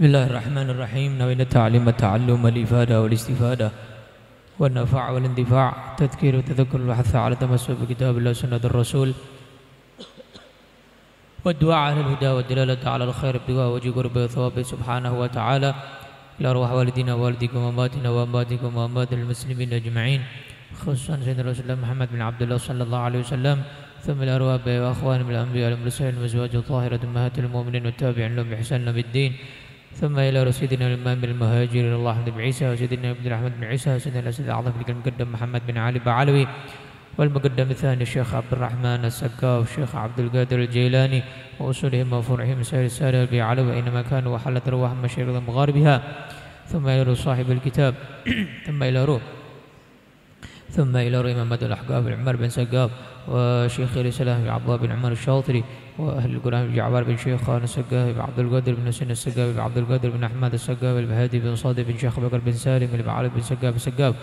بسم الله الرحمن الرحيم. نوينا التعليم والتعلم والإفادة والاستفادة والنفع والاندفاع تذكير وتذكر البحث على تمسك بكتاب الله سنة الرسول والدعاء على الهدى والدلالة على الخير ابتغاء وجه قرب ثواب سبحانه وتعالى إلى أرواح والدينا ووالديكم وأمواتنا وأمواتكم وأموات المسلمين أجمعين، خصوصا سيدنا رسول الله محمد بن عبد الله صلى الله عليه وسلم، ثم إلى أرواح وأخواننا من الأنبياء والمرسلين وأزواج الطاهرة أمهات المؤمنين والتابعين لهم بإحسان بالدين، ثم إلى سيدنا الإمام المهاجر الله أحمد بن عيسى وسيدنا عبد الرحمن بن عيسى وسيدنا الأسد الأعظم المقدم محمد بن علي بعلوي، والمقدم الثاني الشيخ عبد الرحمن السقاف والشيخ عبد القادر الجيلاني وأصولهم وفروعهم سائر السادة بعلوي أينما كانوا وحلت رواحهم مشارق مغاربها، ثم إلى صاحب الكتاب ثم إلى إمام مد الأحقاف عمر بن سقاف وشيخ الإسلام عبد الله بن عمر الشاطري وأهل القرآن جعفر بن شيخ خان السقاف عبد القادر بن حسين السقاف عبد القادر بن أحمد السقاف البهادي بن صادق بن شيخ بكر بن سالم البعالي بن سقاف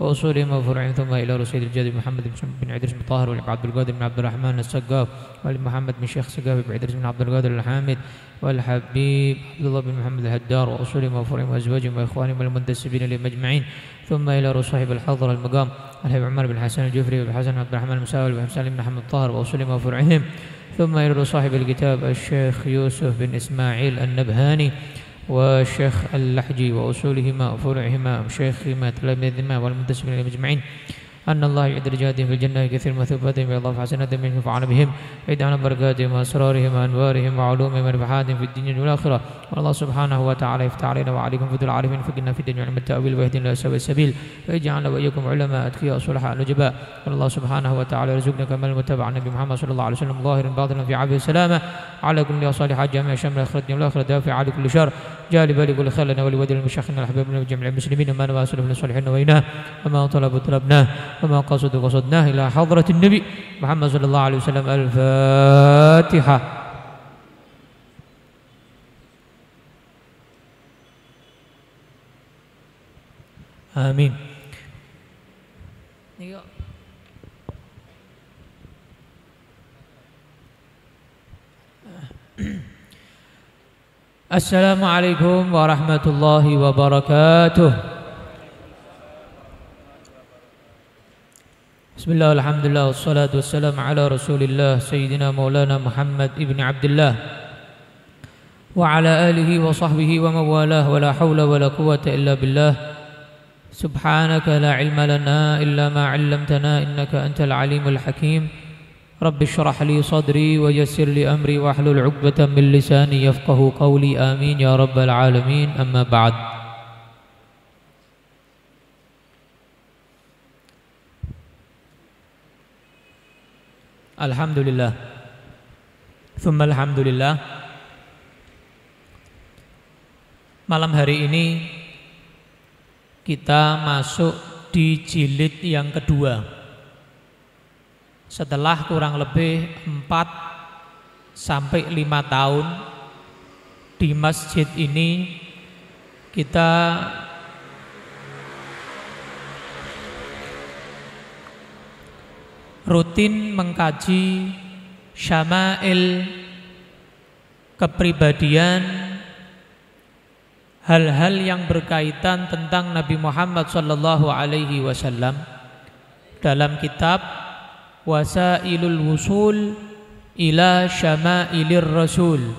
وأصولهم وفروعهم، ثم إلى رسول الجاد محمد بن عدرس بن طاهر وعبد القادر بن عبد الرحمن السقاف والمحمد بن شيخ سقاف بن عدرس بن عبد القادر الحامد والحبيب عبد الله بن محمد الهدار وأصولهم وفروعهم وأزواجهم وإخوانهم والمنتسبين إليهم أجمعين، ثم إلى صاحب الحضر المقام الحبيب عمر بن حسن الجفري وحسن بن عبد الرحمن المساوي وابن سالم بن محمد الطاهر وأصولهم وفروعهم، ثم إلى صاحب الكتاب الشيخ يوسف بن إسماعيل النبهاني والشيخ اللحجي وأصولهما وفروعهما وشيخهما تلاميذهما والمنتسبين إليهم أجمعين، أن الله يعد درجاتهم في الجنة كثير مثوباتهم إلى الله حسناتهم ينفعنا بهم ويدعنا بركاتهم وأسرارهم وأنوارهم وعلومهم ونفحاتهم في الدنيا والآخرة، والله سبحانه وتعالى يفتح علينا وعليكم فضل العارفين فقنا في الدنيا علم التأويل ويهدنا إلى سواء السبيل ويجعلنا وإياكم علماء أتقياء صلحاء نجباء، والله سبحانه وتعالى يرزقنا كمال المتابعة النبي محمد صلى الله عليه وسلم ظاهرا باطنا في عافية السلامة على كل صالحات جميع شمل الآخرة والآخرة دافع على كل شر جالب لكل خير لنا ولودنا المشايخنا الأحبابنا وجميع المسلمين ما نواصل من الصالحين وإناه وما طلبناه وما قصدناه إلى حضرة النبي محمد صلى الله عليه وسلم. الفاتحة. آمين. Assalamualaikum warahmatullahi wabarakatuh. Bismillah, alhamdulillah, wassalatu wassalamu ala rasulillah Sayyidina Maulana Muhammad ibn Abdullah wa ala alihi wa sahbihi wa mawalah wa la hawla wa la quwwata illa billah. Subhanaka la ilma lana illa ma 'allamtana innaka antal alimul hakim. Rabbi shrah li sadri wa yassir li amri wa hlul 'uqdatam min lisani yafqahu qawli. Amin ya rabbal alamin. Amma ba'd. Alhamdulillah, thumma alhamdulillah. Malam hari ini kita masuk di jilid yang kedua setelah kurang lebih 4 sampai 5 tahun di masjid ini kita rutin mengkaji syama'il kepribadian, hal-hal yang berkaitan tentang Nabi Muhammad sallallahu alaihi wasallam dalam kitab Wasailul Wusul ila Syama'ilir Rasul,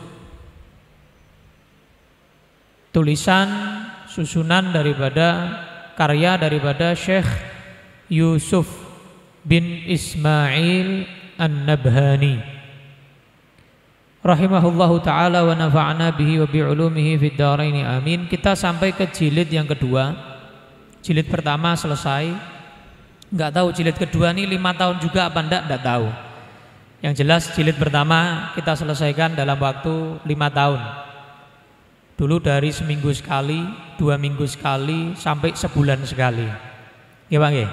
tulisan susunan daripada karya daripada Syekh Yusuf bin Ismail An-Nabhani rahimahullahu ta'ala wa nafa'ana bihi wa bi'ulumihi fid dharaini amin. Kita sampai ke jilid yang kedua. Jilid pertama selesai. Enggak tahu jilid kedua ini 5 tahun juga apa enggak tahu. Yang jelas jilid pertama kita selesaikan dalam waktu 5 tahun. Dulu dari seminggu sekali, 2 minggu sekali, sampai sebulan sekali. Ya Bang ya?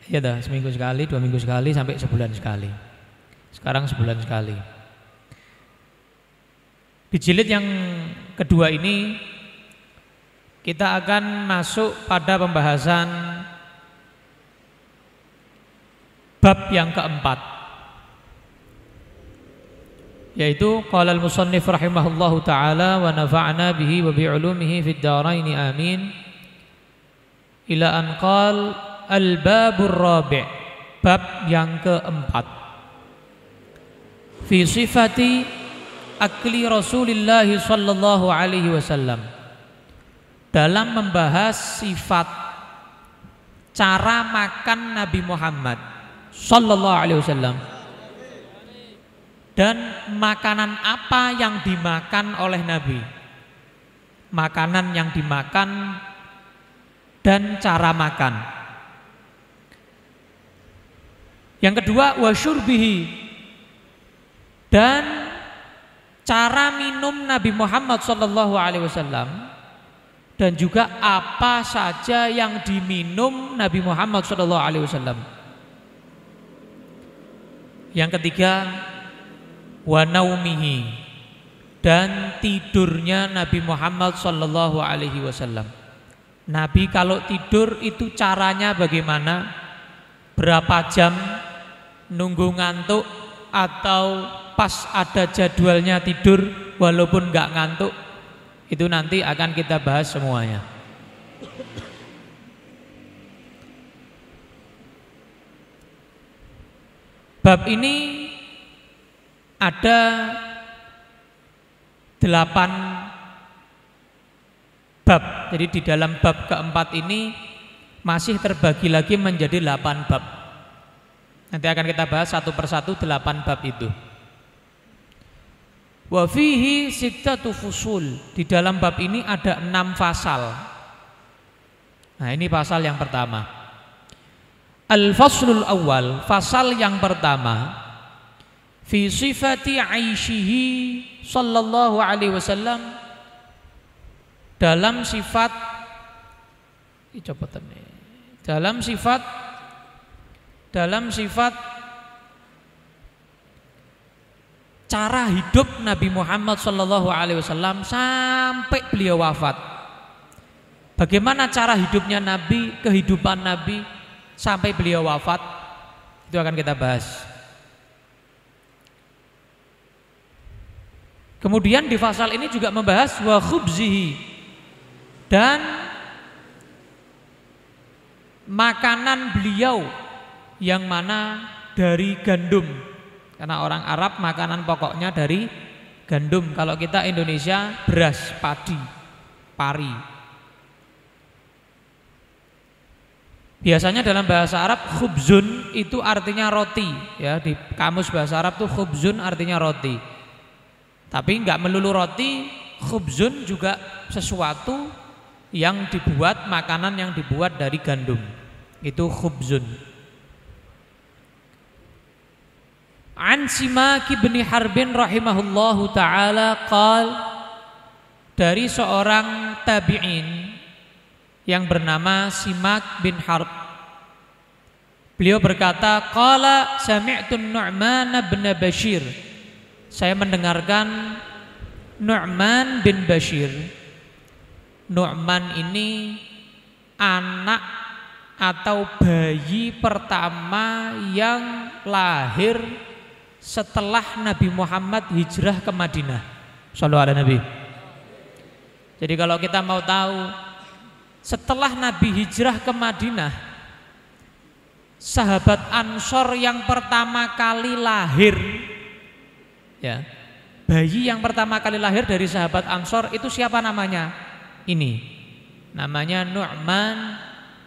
Iya dah, seminggu sekali, 2 minggu sekali, sampai sebulan sekali. Sekarang sebulan sekali. Di jilid yang kedua ini kita akan masuk pada pembahasan bab yang keempat. yaitu qala al-musannif rahimahullahu taala wa nafa'na bihi wa bi 'ulumihi fid dharain amin ila an qala al-babur rabi', bab yang keempat, fi sifati akli Rasulillah sallallahu alaihi wasallam, dalam membahas sifat cara makan Nabi Muhammad sallallahu alaihi wasallam dan makanan apa yang dimakan oleh Nabi, makanan yang dimakan dan cara makan. Yang kedua, wa syurbihi, dan cara minum Nabi Muhammad sallallahu alaihi wasallam dan juga apa saja yang diminum Nabi Muhammad sallallahu alaihi wasallam. Yang ketiga, wa naumihi, dan tidurnya Nabi Muhammad sallallahu alaihi wasallam. Nabi kalau tidur itu caranya bagaimana? Berapa jam? Nunggu ngantuk atau pas ada jadwalnya tidur walaupun nggak ngantuk? Itu nanti akan kita bahas semuanya. Bab ini ada 8 bab. Jadi di dalam bab keempat ini masih terbagi lagi menjadi 8 bab. Nanti akan kita bahas satu persatu 8 bab itu. Wa fihi sittatu fusul. Di dalam bab ini ada 6 fasal. Nah, ini pasal yang pertama. Al-faslul awal, fasal yang pertama, fi sifati aishihi sallallahu alaihi wasallam, dalam sifat cara hidup Nabi Muhammad sallallahu alaihi wasallam sampai beliau wafat. Bagaimana cara hidupnya Nabi, kehidupan Nabi sampai beliau wafat, itu akan kita bahas. Kemudian di pasal ini juga membahas wa khubzihi, dan makanan beliau yang mana dari gandum. Karena orang Arab makanan pokoknya dari gandum. Kalau kita Indonesia beras, padi, pari. Biasanya dalam bahasa Arab khubzun itu artinya roti, ya, di kamus bahasa Arab tuh khubzun artinya roti. Tapi enggak melulu roti, khubzun juga sesuatu yang dibuat, makanan yang dibuat dari gandum. Itu khubzun. An Simak bin Harbin rahimahullahu taala qal, dari seorang tabi'in yang bernama Simak bin Harb, beliau berkata, qala sami'tu Nu'man bin Bashir, saya mendengarkan Nu'man bin Bashir. Nu'man ini anak atau bayi pertama yang lahir setelah Nabi Muhammad hijrah ke Madinah. Shallallahu alaihi Nabi. Jadi kalau kita mau tahu, setelah Nabi hijrah ke Madinah, sahabat Ansor yang pertama kali lahir, ya, bayi yang pertama kali lahir dari sahabat Ansor itu siapa namanya? Ini namanya Nu'man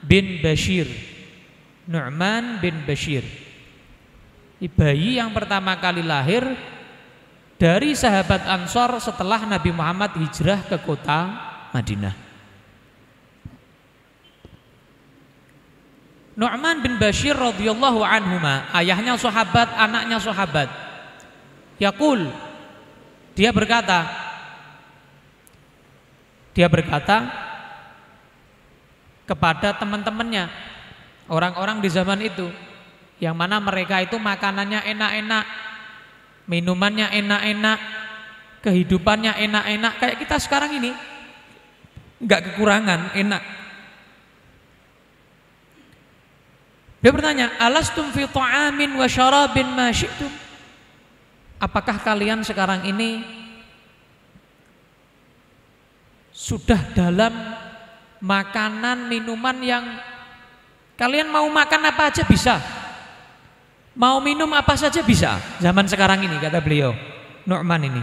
bin Bashir. Nu'man bin Bashir, bayi yang pertama kali lahir dari sahabat Ansor setelah Nabi Muhammad hijrah ke kota Madinah. Nu'man bin Bashir radhiyallahu anhuma, ayahnya sahabat, anaknya sahabat. Yaqul, dia berkata kepada teman-temannya, orang-orang di zaman itu, yang mana mereka itu makanannya enak-enak, minumannya enak-enak, kehidupannya enak-enak, kayak kita sekarang ini, enggak kekurangan, enak. Dia bertanya, alastum fi ta'amin wa syarabin ma syi'tum? apakah kalian sekarang ini sudah dalam makanan, minuman yang kalian mau makan apa aja bisa, mau minum apa saja bisa zaman sekarang ini, kata beliau. Nu'man ini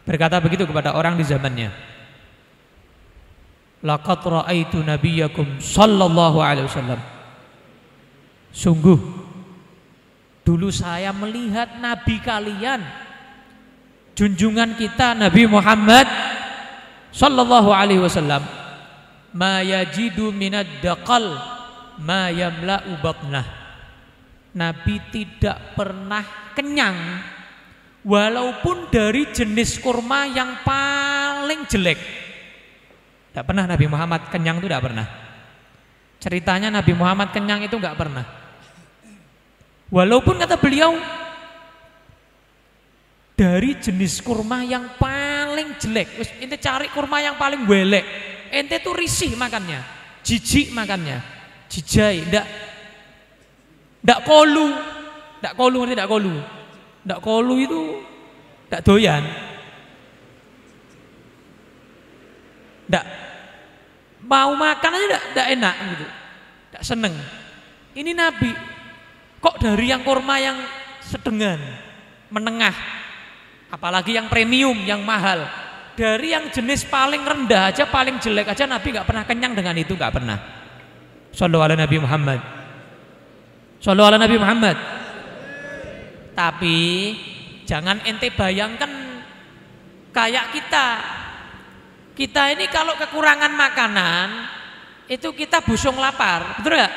berkata begitu kepada orang di zamannya. Laqad ra'aitu nabiyyakum sallallahu alaihi wasallam. Sungguh dulu saya melihat nabi kalian, junjungan kita Nabi Muhammad sallallahu alaihi wasallam, ma yajidu minad daqal ma yamla'u batnah. Nabi tidak pernah kenyang walaupun dari jenis kurma yang paling jelek. Tidak pernah Nabi Muhammad kenyang, itu tidak pernah. Ceritanya Nabi Muhammad kenyang itu enggak pernah. Walaupun kata beliau dari jenis kurma yang paling jelek. Ente cari kurma yang paling welek, ente tuh risih makannya, jijik makannya, jijai, ndak kolu, ndak kolu itu ndak doyan, ndak mau makan aja ndak enak gitu, ndak seneng. Ini Nabi kok dari yang kurma yang sedengan, menengah, apalagi yang premium, yang mahal, dari yang jenis paling rendah aja, paling jelek aja Nabi nggak pernah kenyang dengan itu, nggak pernah. Shallallahu ala Nabi Muhammad. Shallallahu ala Nabi Muhammad. Tapi jangan ente bayangkan kayak kita ini kalau kekurangan makanan itu kita busung lapar, betul nggak?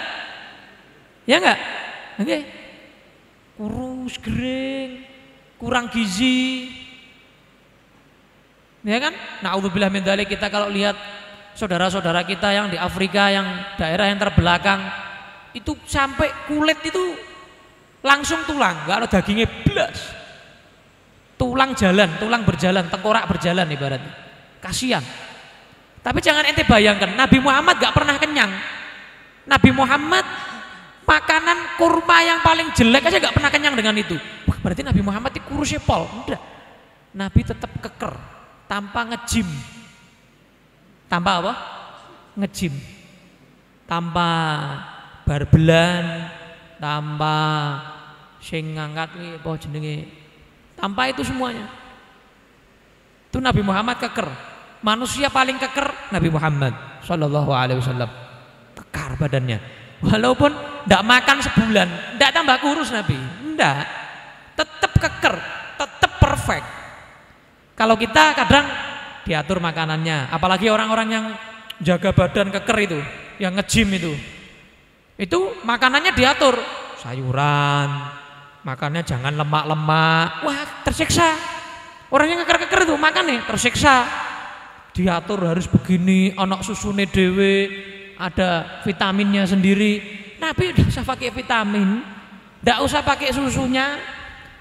Ya nggak? Oke. Kurus, gering, kurang gizi, ya kan? Na'udzubillah min dzalik. Kita kalau lihat saudara-saudara kita yang di Afrika, yang daerah yang terbelakang, itu sampai kulit itu langsung tulang, nggak ada dagingnya belas. Tulang jalan, tulang berjalan, tengkorak berjalan ibaratnya. Kasihan. Tapi jangan ente bayangkan, Nabi Muhammad nggak pernah kenyang. Nabi Muhammad makanan kurma yang paling jelek aja nggak pernah kenyang dengan itu. Wah, berarti Nabi Muhammad itu kurusnya pol. Enggak. Nabi tetap keker, tanpa ngejim. Tanpa apa? Ngejim. Tanpa barbelan, tanpa sing ngangkat apa jenenge. Tanpa itu semuanya. Itu Nabi Muhammad keker. Manusia paling keker Nabi Muhammad sallallahu alaihi wasallam. Kekar badannya. Walaupun tidak makan sebulan, tidak tambah kurus Nabi, tidak, tetap keker, tetap perfect. Kalau kita kadang diatur makanannya, apalagi orang-orang yang jaga badan keker itu, yang nge-gym itu makanannya diatur, sayuran, makannya jangan lemak-lemak, wah tersiksa. Orang yang keker-keker itu makannya tersiksa, diatur harus begini, anak susune dewe, ada vitaminnya sendiri. Nabi udah usah pakai vitamin, ndak usah pakai susunya,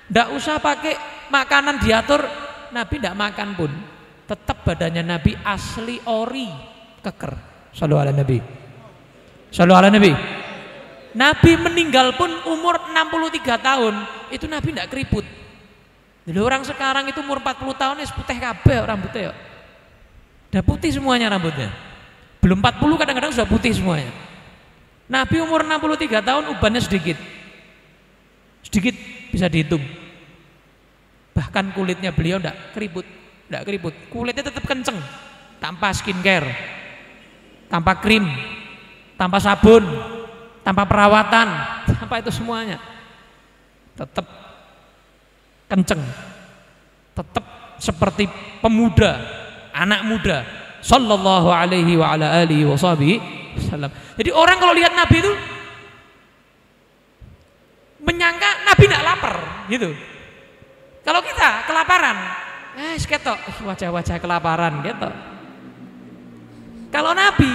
ndak usah pakai makanan diatur. Nabi ndak makan pun tetap badannya Nabi asli ori keker. Shallallahu ala Nabi. Shallallahu ala Nabi. Nabi meninggal pun umur 63 tahun itu Nabi ndak keriput. Jadi orang sekarang itu umur 40 tahun es putih kabeh rambutnya, udah putih semuanya rambutnya. Belum 40 kadang-kadang sudah putih semuanya. Nabi umur 63 tahun ubannya sedikit bisa dihitung. Bahkan kulitnya beliau tidak keriput, kulitnya tetap kenceng, tanpa skincare, tanpa krim, tanpa sabun, tanpa perawatan, tanpa itu semuanya, tetap kenceng, tetap seperti pemuda, anak muda. Sallallahu alaihi wa ala alihi wa sahbihi wasallam. Jadi orang kalau lihat Nabi itu menyangka Nabi tidak lapar gitu. Kalau kita kelaparan, ketok wajah-wajah kelaparan gitu. Kalau Nabi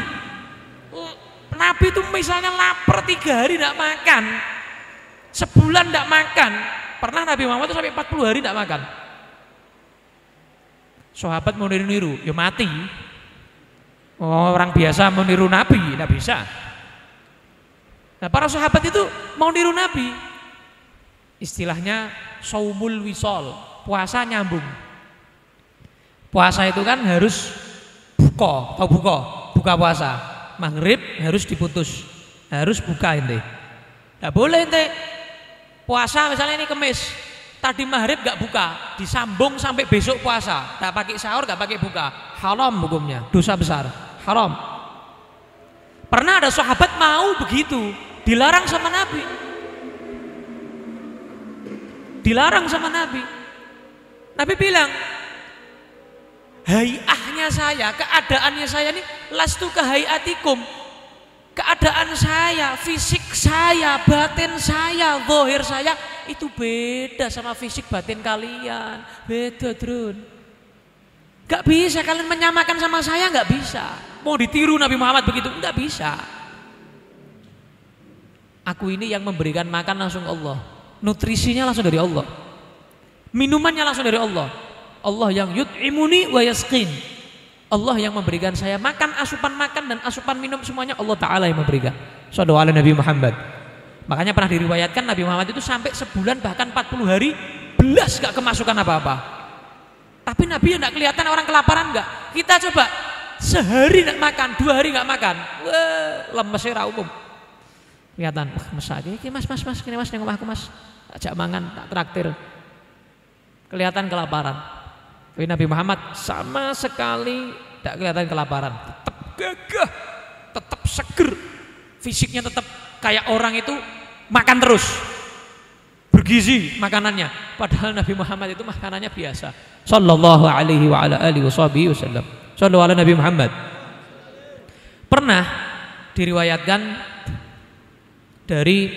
itu misalnya lapar 3 hari tidak makan, sebulan tidak makan. Pernah Nabi Muhammad itu sampai 40 hari tidak makan. Sahabat mau niru-niru, ya mati. Orang biasa mau niru Nabi, tidak bisa. Nah para sahabat itu mau niru Nabi. Istilahnya saumul wisol, puasa nyambung. Puasa itu kan harus buka, tahu buka puasa. Maghrib harus diputus, harus buka ente. Nggak boleh ente puasa misalnya ini Kemis, tadi maghrib nggak buka, disambung sampai besok puasa, nggak pakai sahur, nggak pakai buka, haram hukumnya, dosa besar, haram. Pernah ada sahabat mau begitu, dilarang sama Nabi, dilarang sama Nabi. Nabi bilang, hayahnya saya, keadaannya saya ini lastu kahayatikum, keadaan saya, fisik saya, batin saya, zahir saya itu beda sama fisik batin kalian, beda Drun. Gak bisa kalian menyamakan sama saya, gak bisa. Mau ditiru Nabi Muhammad begitu, gak bisa. Aku ini yang memberikan makan langsung Allah, nutrisinya langsung dari Allah, minumannya langsung dari Allah. Allah yang yut'imuni wa yasqin. Allah yang memberikan saya makan, asupan makan dan asupan minum semuanya Allah Ta'ala yang memberikan. Shallallahu ala Nabi Muhammad. Makanya pernah diriwayatkan Nabi Muhammad itu sampai sebulan bahkan 40 hari belas gak kemasukan apa-apa. Tapi Nabi yang gak kelihatan orang kelaparan gak. Kita coba sehari gak makan, 2 hari gak makan, wah, lemesnya umum. Kelihatan, mesake iki mas, kini mas neng omahku mas, ajak mangan, tak traktir. Kelihatan kelaparan. Tapi Nabi Muhammad sama sekali tidak kelihatan kelaparan, tetap gagah, tetap seger, fisiknya tetap kayak orang itu makan terus, bergizi makanannya. Padahal Nabi Muhammad itu makanannya biasa. Sallallahu alaihi wa ala alihi wasallam. Sallallahu ala Nabi Muhammad. Pernah diriwayatkan dari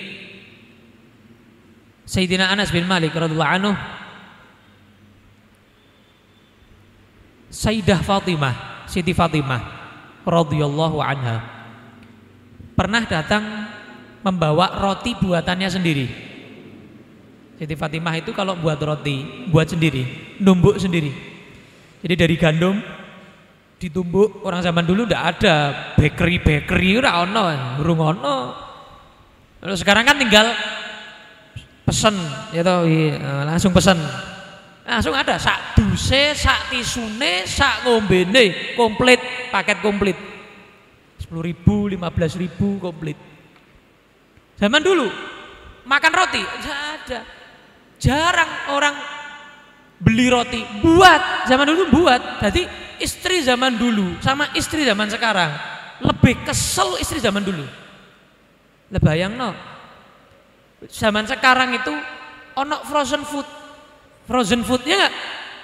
Sayyidina Anas bin Malik radhiyallahu anhu, Sayyidah Fatimah, Siti Fatimah radhiyallahu anha pernah datang membawa roti buatannya sendiri. Siti Fatimah itu kalau buat roti, buat sendiri, numbuk sendiri. Jadi dari gandum ditumbuk. Orang zaman dulu ndak ada bakery ora ono, urung ono. Lalu sekarang kan tinggal pesen, ya toh, langsung pesen. Langsung ada sak duse, sak tisune, sak ngombene, komplit, paket komplit. 10.000, 15.000 komplit. Zaman dulu makan roti enggak ada. Jarang orang beli roti, buat. Zaman dulu buat. Jadi istri zaman dulu sama istri zaman sekarang lebih kesel istri zaman dulu. Lebayangno. Zaman sekarang itu ono frozen food. Frozen foodnya enggak,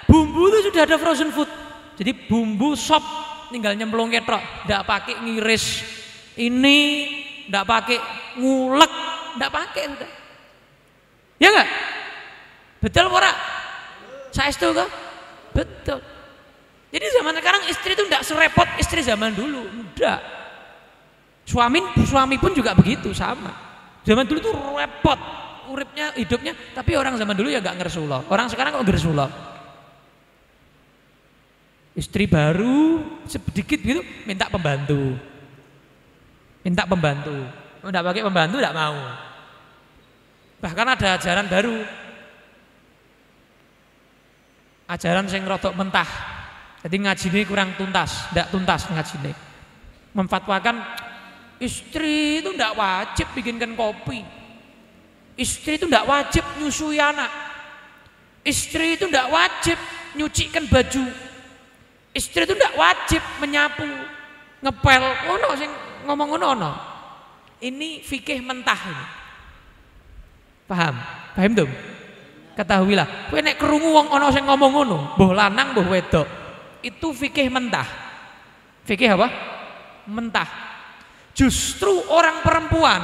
bumbu itu sudah ada frozen food. Jadi bumbu sop tinggal nyemplung ketok, enggak pakai ngiris ini, enggak pakai ngulek, enggak pakai sudah. Ya enggak? Betul ora? Saestu kok? Betul. Jadi zaman sekarang istri itu enggak serepot istri zaman dulu, enggak. Suami pun juga begitu, sama. Zaman dulu tuh repot uripnya, hidupnya, tapi orang zaman dulu ya gak ngersulo. Orang sekarang kok ngersulo. Istri baru sedikit gitu minta pembantu. Enggak pakai pembantu enggak mau. Bahkan ada ajaran baru. Ajaran sing rodok mentah. Jadi ngajine kurang tuntas, enggak tuntas ngajine. Memfatwakan istri itu enggak wajib bikinkan kopi. Istri itu tidak wajib nyusui anak. Istri itu tidak wajib nyucikan baju. Istri itu tidak wajib menyapu, ngepel. Ono sing ngomong ono. Ini fikih mentah ini. Paham? Paham tuh? Ketahuilah, kowe nek krungu wong ono sing ngomong ngono, mbuh lanang mbuh wedok, itu fikih mentah. Fikih apa? Mentah. Justru orang perempuan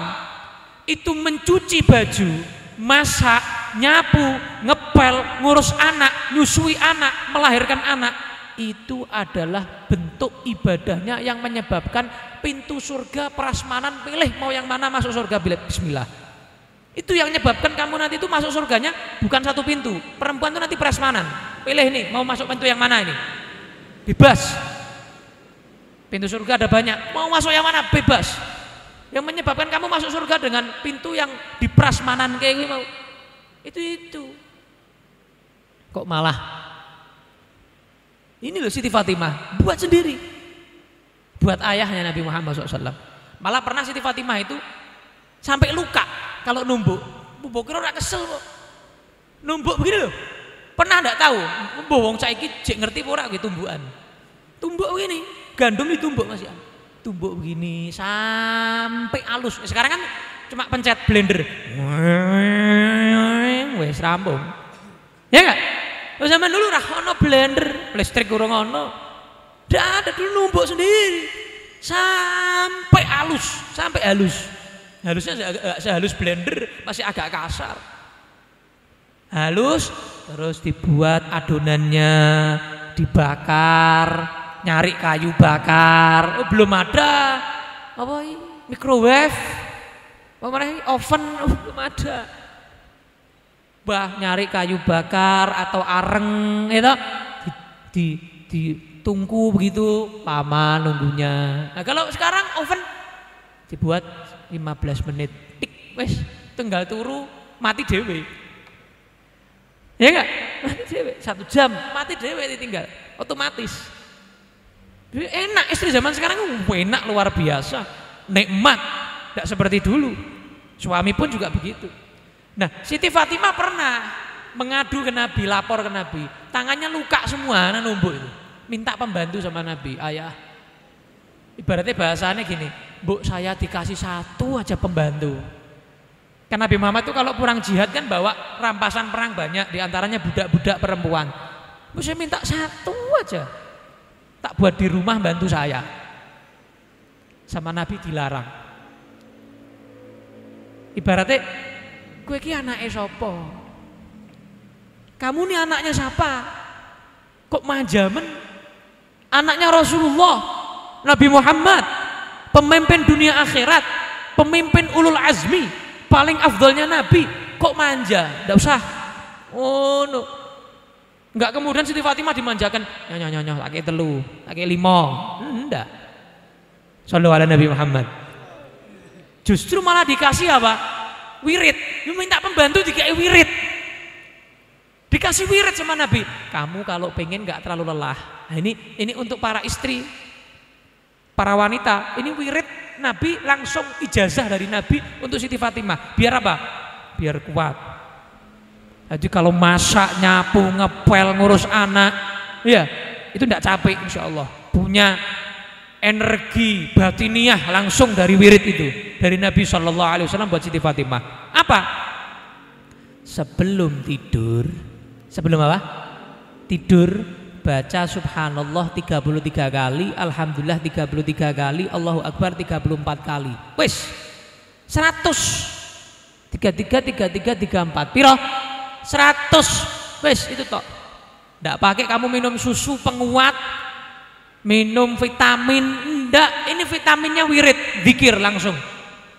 itu mencuci baju, masak, nyapu, ngepel, ngurus anak, nyusui anak, melahirkan anak, itu adalah bentuk ibadahnya yang menyebabkan pintu surga prasmanan, pilih mau yang mana masuk surga, bismillah. Itu yang menyebabkan kamu nanti itu masuk surganya bukan satu pintu. Perempuan itu nanti prasmanan, pilih nih mau masuk pintu yang mana ini, bebas. Pintu surga ada banyak, mau masuk yang mana bebas. Yang menyebabkan kamu masuk surga dengan pintu yang diprasmanan kayak gitu, Itu. Kok malah ini loh Siti Fatimah buat sendiri, buat ayahnya Nabi Muhammad SAW. Malah pernah Siti Fatimah itu sampai luka kalau numbuk. Mbok kira ora kesel kok. Numbuk begini loh. Pernah enggak tahu? Mbok wong saiki jek ngerti apa ora gitu tumbukan. Tumbuk begini, gandum ditumbuk Mas ya. Tumbuk begini sampai halus. Sekarang kan cuma pencet blender. Wes rampung. Ya enggak? Terus zaman dulu ora ono blender, listrik kurang ono. Ndak ada, dulu numbuk sendiri. Sampai halus. Halusnya agak sehalus blender, masih agak kasar. Halus, terus dibuat adonannya, dibakar, nyari kayu bakar. Oh, belum ada apa ini? Microwave, apa ini? Oven, belum ada. Nyari kayu bakar atau areng itu ditungku begitu lama nunggunya. Nah, kalau sekarang oven dibuat 15 menit, tik, wes tinggal turu mati dewe. Ya enggak? Mati dewe, 1 jam mati dewe ditinggal, otomatis. Enak istri zaman sekarang enak luar biasa, nikmat, tidak seperti dulu. Suami pun juga begitu. Nah, Siti Fatimah pernah mengadu ke Nabi, lapor ke Nabi, tangannya luka semua, numbuk itu. Minta pembantu sama Nabi, ayah. Ibaratnya bahasanya gini, "Bu, saya dikasih 1 aja pembantu." Kan Nabi Muhammad itu kalau perang jihad kan bawa rampasan perang banyak, diantaranya budak-budak perempuan. Bu, saya minta 1 aja, tak buat di rumah bantu saya. Sama Nabi dilarang. Ibaratnya, "Kowe iki anake sapa? Kamu nih anaknya siapa? Kok manjamen? Anaknya Rasulullah, Nabi Muhammad, pemimpin dunia akhirat, pemimpin ulul azmi, paling afdolnya Nabi, kok manja? Nggak usah." Oh no. Enggak kemudian Siti Fatimah dimanjakan, nyonya, laki 3, laki 5. Enggak. Shallallahu ala Nabi Muhammad. Justru malah dikasih apa? Wirid. Minta pembantu dikasih wirid. Dikasih wirid sama Nabi. Kamu kalau pengen nggak terlalu lelah. Nah, ini untuk para istri, para wanita. Ini wirid Nabi langsung ijazah dari Nabi untuk Siti Fatimah. Biar apa? Biar kuat. Jadi kalau masak, nyapu, ngepel, ngurus anak, ya itu tidak capek insya Allah. Punya energi batiniah langsung dari wirid itu, dari Nabi SAW buat Siti Fatimah. Apa? Sebelum tidur, sebelum apa? Tidur, baca subhanallah 33 kali, alhamdulillah 33 kali, Allahu Akbar 34 kali. Wes 100. 33 piro? 100. Wes itu tok. Ndak pakai kamu minum susu penguat, minum vitamin, enggak. Ini vitaminnya wirid, zikir langsung.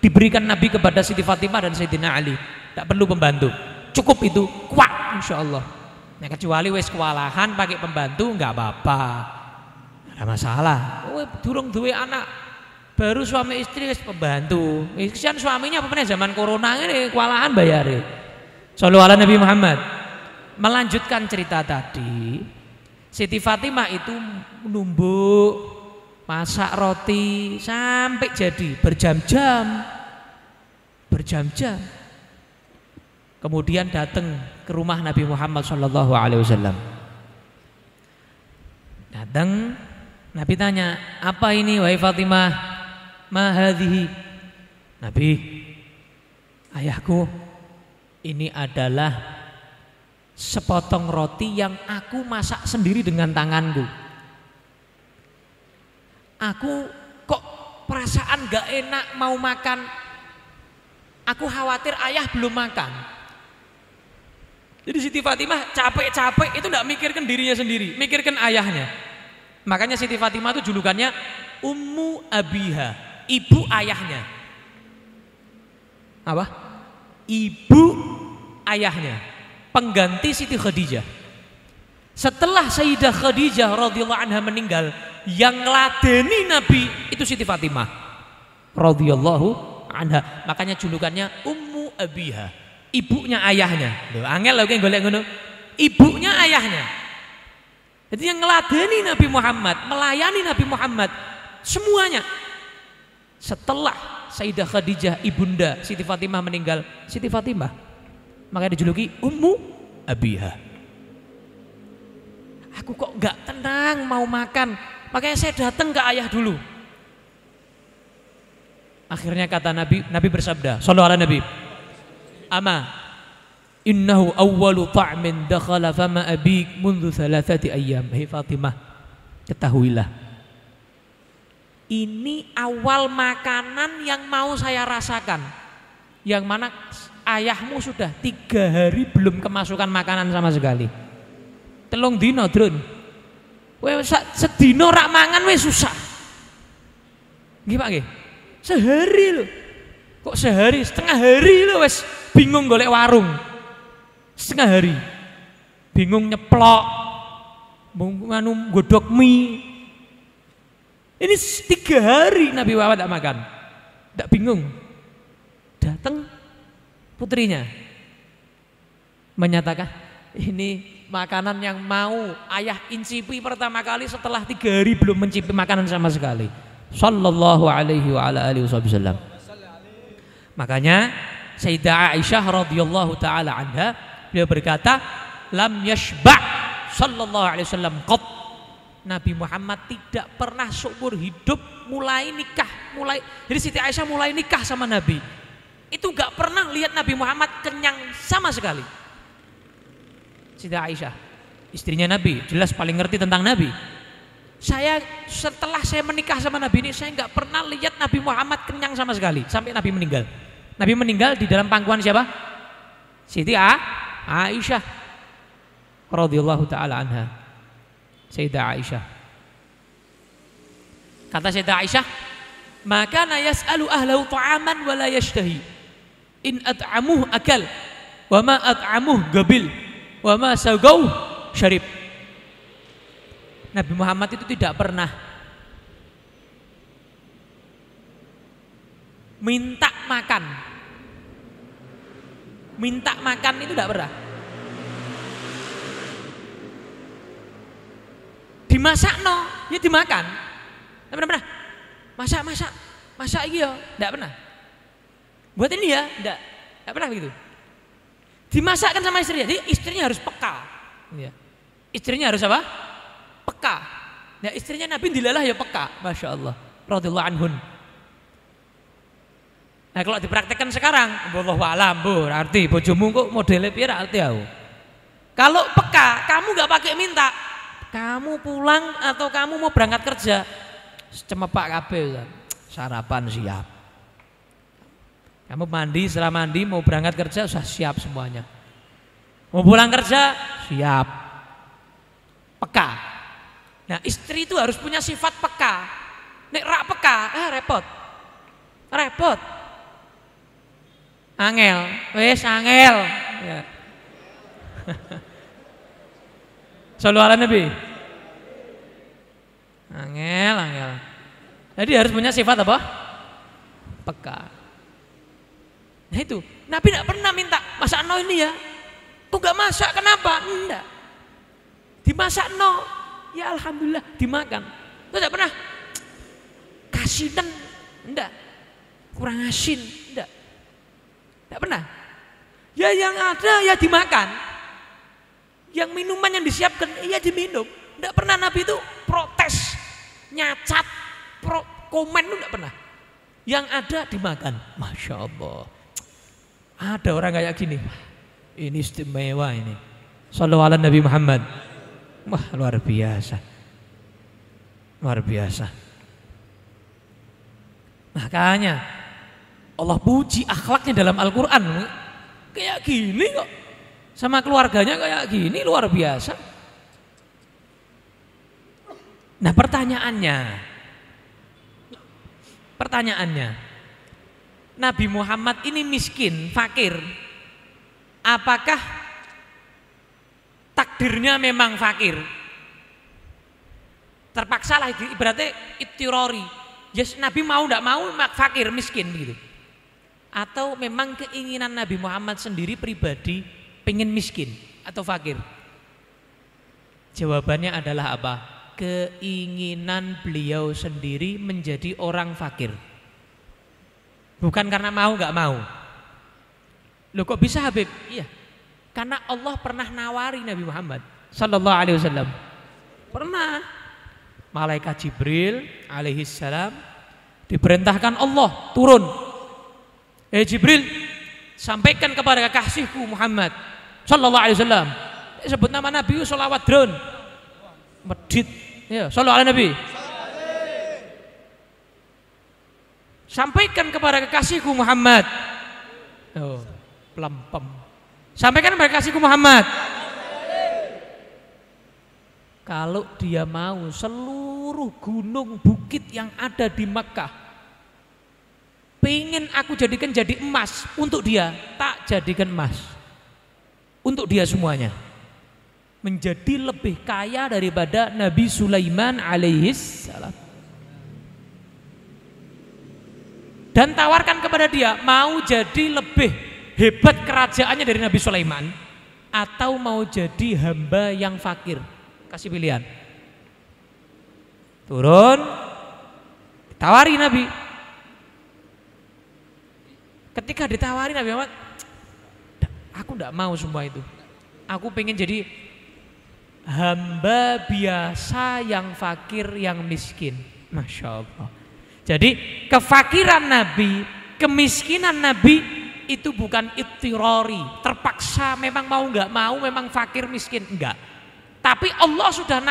Diberikan Nabi kepada Siti Fatimah dan Sayyidina Ali. Tidak perlu pembantu. Cukup itu, kuat insyaallah. Nah, kecuali wes kewalahan pakai pembantu enggak apa-apa. Enggak masalah. Oh, durung duwe anak, baru suami istri wes pembantu. Kesian suaminya apa zaman corona ini kewalahan bayare. Shallallahu ala Nabi Muhammad. Melanjutkan cerita tadi, Siti Fatimah itu menumbuk, masak roti sampai jadi berjam-jam. Kemudian datang ke rumah Nabi Muhammad SAW. Datang, Nabi tanya, "Apa ini wahai Fatimah? Ma hadhihi?" Nabi, "Ayahku, ini adalah sepotong roti yang aku masak sendiri dengan tanganku. Aku kok perasaan gak enak mau makan. Aku khawatir ayah belum makan." Jadi Siti Fatimah capek-capek itu gak mikirkan dirinya sendiri, mikirkan ayahnya. Makanya Siti Fatimah itu julukannya Ummu Abiha, ibu ayahnya. Apa? Ibu ayahnya, pengganti Siti Khadijah. Setelah Sayyidah Khadijah radhiyallahu anha meninggal, yang ngeladeni Nabi itu Siti Fatimah radhiyallahu anha. Makanya julukannya Ummu Abiha, ibunya ayahnya. Lho, angel lho golek ngono. Ibunya ayahnya. Jadi yang ngeladeni Nabi Muhammad, melayani Nabi Muhammad semuanya. Setelah Sayyidah Khadijah ibunda Siti Fatimah meninggal, Siti Fatimah makanya dijuluki Ummu Abiha. Aku kok enggak tenang mau makan, makanya saya datang ke ayah dulu. Akhirnya kata Nabi bersabda, sallallahu alaihi Nabi, ama innahu awwalu ta'min dakhala fama abik mundu thalathati ayyam. Hei Fatimah, ketahuilah, ini awal makanan yang mau saya rasakan, yang mana ayahmu sudah 3 hari belum kemasukan makanan sama sekali. Telung dino drun, sedino rak mangan wis susah. Nggih Pak nggih. Sehari loh, kok sehari, setengah hari loh wes bingung golek warung, setengah hari bingung nyeplok, nganu godok mie. Ini 3 hari Nabi Muhammad tak makan, tak bingung. Datang putrinya menyatakan ini makanan yang mau ayah incipi pertama kali setelah 3 hari belum mencipi makanan sama sekali. Sallallahu alaihi wa ala alihi wasallam. Makanya Sayyidah Aisyah radhiyallahu taala anha beliau berkata, lam yashba' sallallahu alaihi wasallam qat. Nabi Muhammad tidak pernah seumur hidup jadi Siti Aisyah mulai nikah sama Nabi itu gak pernah lihat Nabi Muhammad kenyang sama sekali. Siti Aisyah istrinya Nabi, jelas paling ngerti tentang Nabi. Setelah saya menikah sama Nabi ini, saya nggak pernah lihat Nabi Muhammad kenyang sama sekali sampai Nabi meninggal. Nabi meninggal di dalam pangkuan siapa? Siti Aisyah radhiyallahu taala anha. Sayyidah Aisyah. Kata Sayyidah Aisyah, maka yas'alu ahlahu ta'aman wa la yashtahi. In at'amuh akal, wa ma at'amuh gabil, wa ma sagauh syarib. Nabi Muhammad itu tidak pernah minta makan. Minta makan itu tidak pernah. Dimasakno, ya dimakan. Tidak pernah. Masak iya, tidak pernah. Buat ini ya, tidak pernah begitu. Dimasakkan sama istrinya, jadi istrinya harus peka. Ya. Istrinya harus apa? Peka. Nah istrinya Nabi dilalah ya peka, masya Allah. Radhiyallahu anhun. Nah kalau dipraktekkan sekarang, wallahu a'lam bu, arti bojomu kok modelnya piye arti aku. Kalau peka, kamu nggak pakai minta, kamu pulang atau kamu mau berangkat kerja, cemepak kabeh, sarapan siap. Kamu mandi, setelah mandi mau berangkat kerja sudah siap semuanya. Mau pulang kerja siap, peka. Nah istri itu harus punya sifat peka. Nek rak peka, repot. Angel, wes angel. Ya. Sallu ala Nabi. Angel. Jadi harus punya sifat apa? Peka. Nah itu, Nabi tidak pernah minta masak no ini ya. Kok gak masak, kenapa? Enggak. Dimasak no, ya alhamdulillah dimakan. Itu tidak pernah kasinan, enggak. Kurang asin, enggak. Tidak pernah. Ya yang ada ya dimakan. Yang minuman yang disiapkan ya diminum. Tidak pernah Nabi itu protes, nyacat, komen itu tidak pernah. Yang ada dimakan. Masya Allah. Ada orang kayak gini. Ini istimewa ini. Sallallahu ala Nabi Muhammad. Wah luar biasa. Luar biasa. Makanya Allah puji akhlaknya dalam Al-Quran. Kayak gini kok. Sama keluarganya kayak gini, luar biasa. Nah pertanyaannya, Nabi Muhammad ini miskin, fakir. Apakah takdirnya memang fakir? Terpaksa lah, ibaratnya ittirori. Yes, Nabi mau tidak mau fakir, miskin begitu. Atau memang keinginan Nabi Muhammad sendiri pribadi pengen miskin atau fakir? Jawabannya adalah apa? Keinginan beliau sendiri menjadi orang fakir. Bukan karena mau nggak mau. Loh kok bisa Habib? Iya, karena Allah pernah nawari Nabi Muhammad Sallallahu Alaihi Wasallam. Pernah. Malaikat Jibril alaihissalam diperintahkan Allah turun. Jibril, sampaikan kepada kekasihku Muhammad Sallallahu Alaihi Wasallam. Sebut nama Nabi, sholawat drone. Medit. Ya, sholawat ala Nabi. Sampaikan kepada kekasihku Muhammad. Oh, pelempem. Sampaikan kepada kekasihku Muhammad. Kalau dia mau seluruh gunung bukit yang ada di Makkah pengen aku jadikan jadi emas untuk dia, tak jadikan emas untuk dia semuanya. Menjadi lebih kaya daripada Nabi Sulaiman alaihis salam. Dan tawarkan kepada dia, mau jadi lebih hebat kerajaannya dari Nabi Sulaiman atau mau jadi hamba yang fakir. Kasih pilihan. Turun, tawari Nabi. Ketika ditawari Nabi Muhammad, aku tidak mau semua itu. Aku pengen jadi hamba biasa yang fakir, yang miskin. Masya Allah. Jadi kefakiran Nabi, kemiskinan Nabi itu bukan ittirori, terpaksa memang mau nggak mau, memang fakir miskin, enggak. Tapi Allah sudah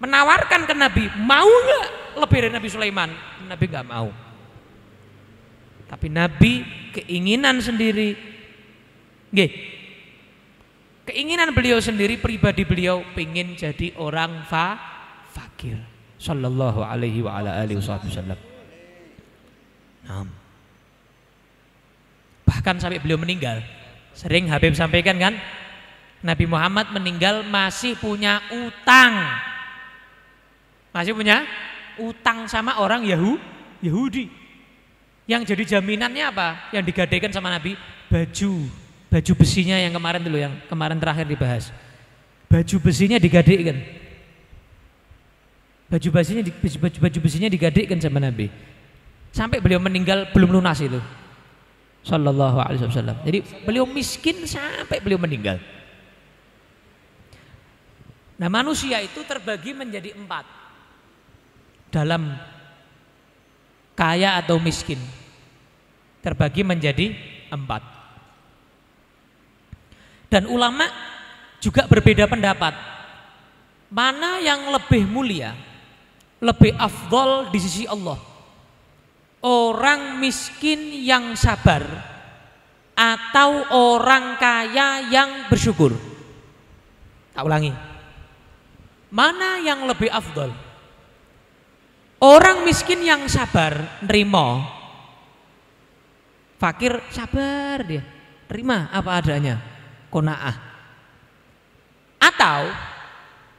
menawarkan ke Nabi, mau nggak lebih dari Nabi Sulaiman? Nabi nggak mau. Tapi Nabi keinginan sendiri, keinginan beliau sendiri, pribadi beliau pengen jadi orang fakir. Sallallahu alaihi wa ala alihi wasallam. Bahkan sampai beliau meninggal, sering Habib sampaikan kan, Nabi Muhammad meninggal masih punya utang. Masih punya utang sama orang Yahudi. Yang jadi jaminannya apa? Yang digadaikan sama Nabi, baju besinya yang kemarin dulu, yang kemarin terakhir dibahas. Baju besinya digadaikan. Baju besinya digadaikan sama Nabi. Sampai beliau meninggal belum lunas itu. Sallallahu alaihi wasallam. Jadi beliau miskin sampai beliau meninggal. Nah, manusia itu terbagi menjadi 4 dalam kaya atau miskin, terbagi menjadi 4. Dan ulama juga berbeda pendapat, mana yang lebih mulia, lebih afdol di sisi Allah, orang miskin yang sabar atau orang kaya yang bersyukur. Tak ulangi, mana yang lebih afdol? Orang miskin yang sabar, nerima. Fakir sabar dia, terima apa adanya, qanaah. Atau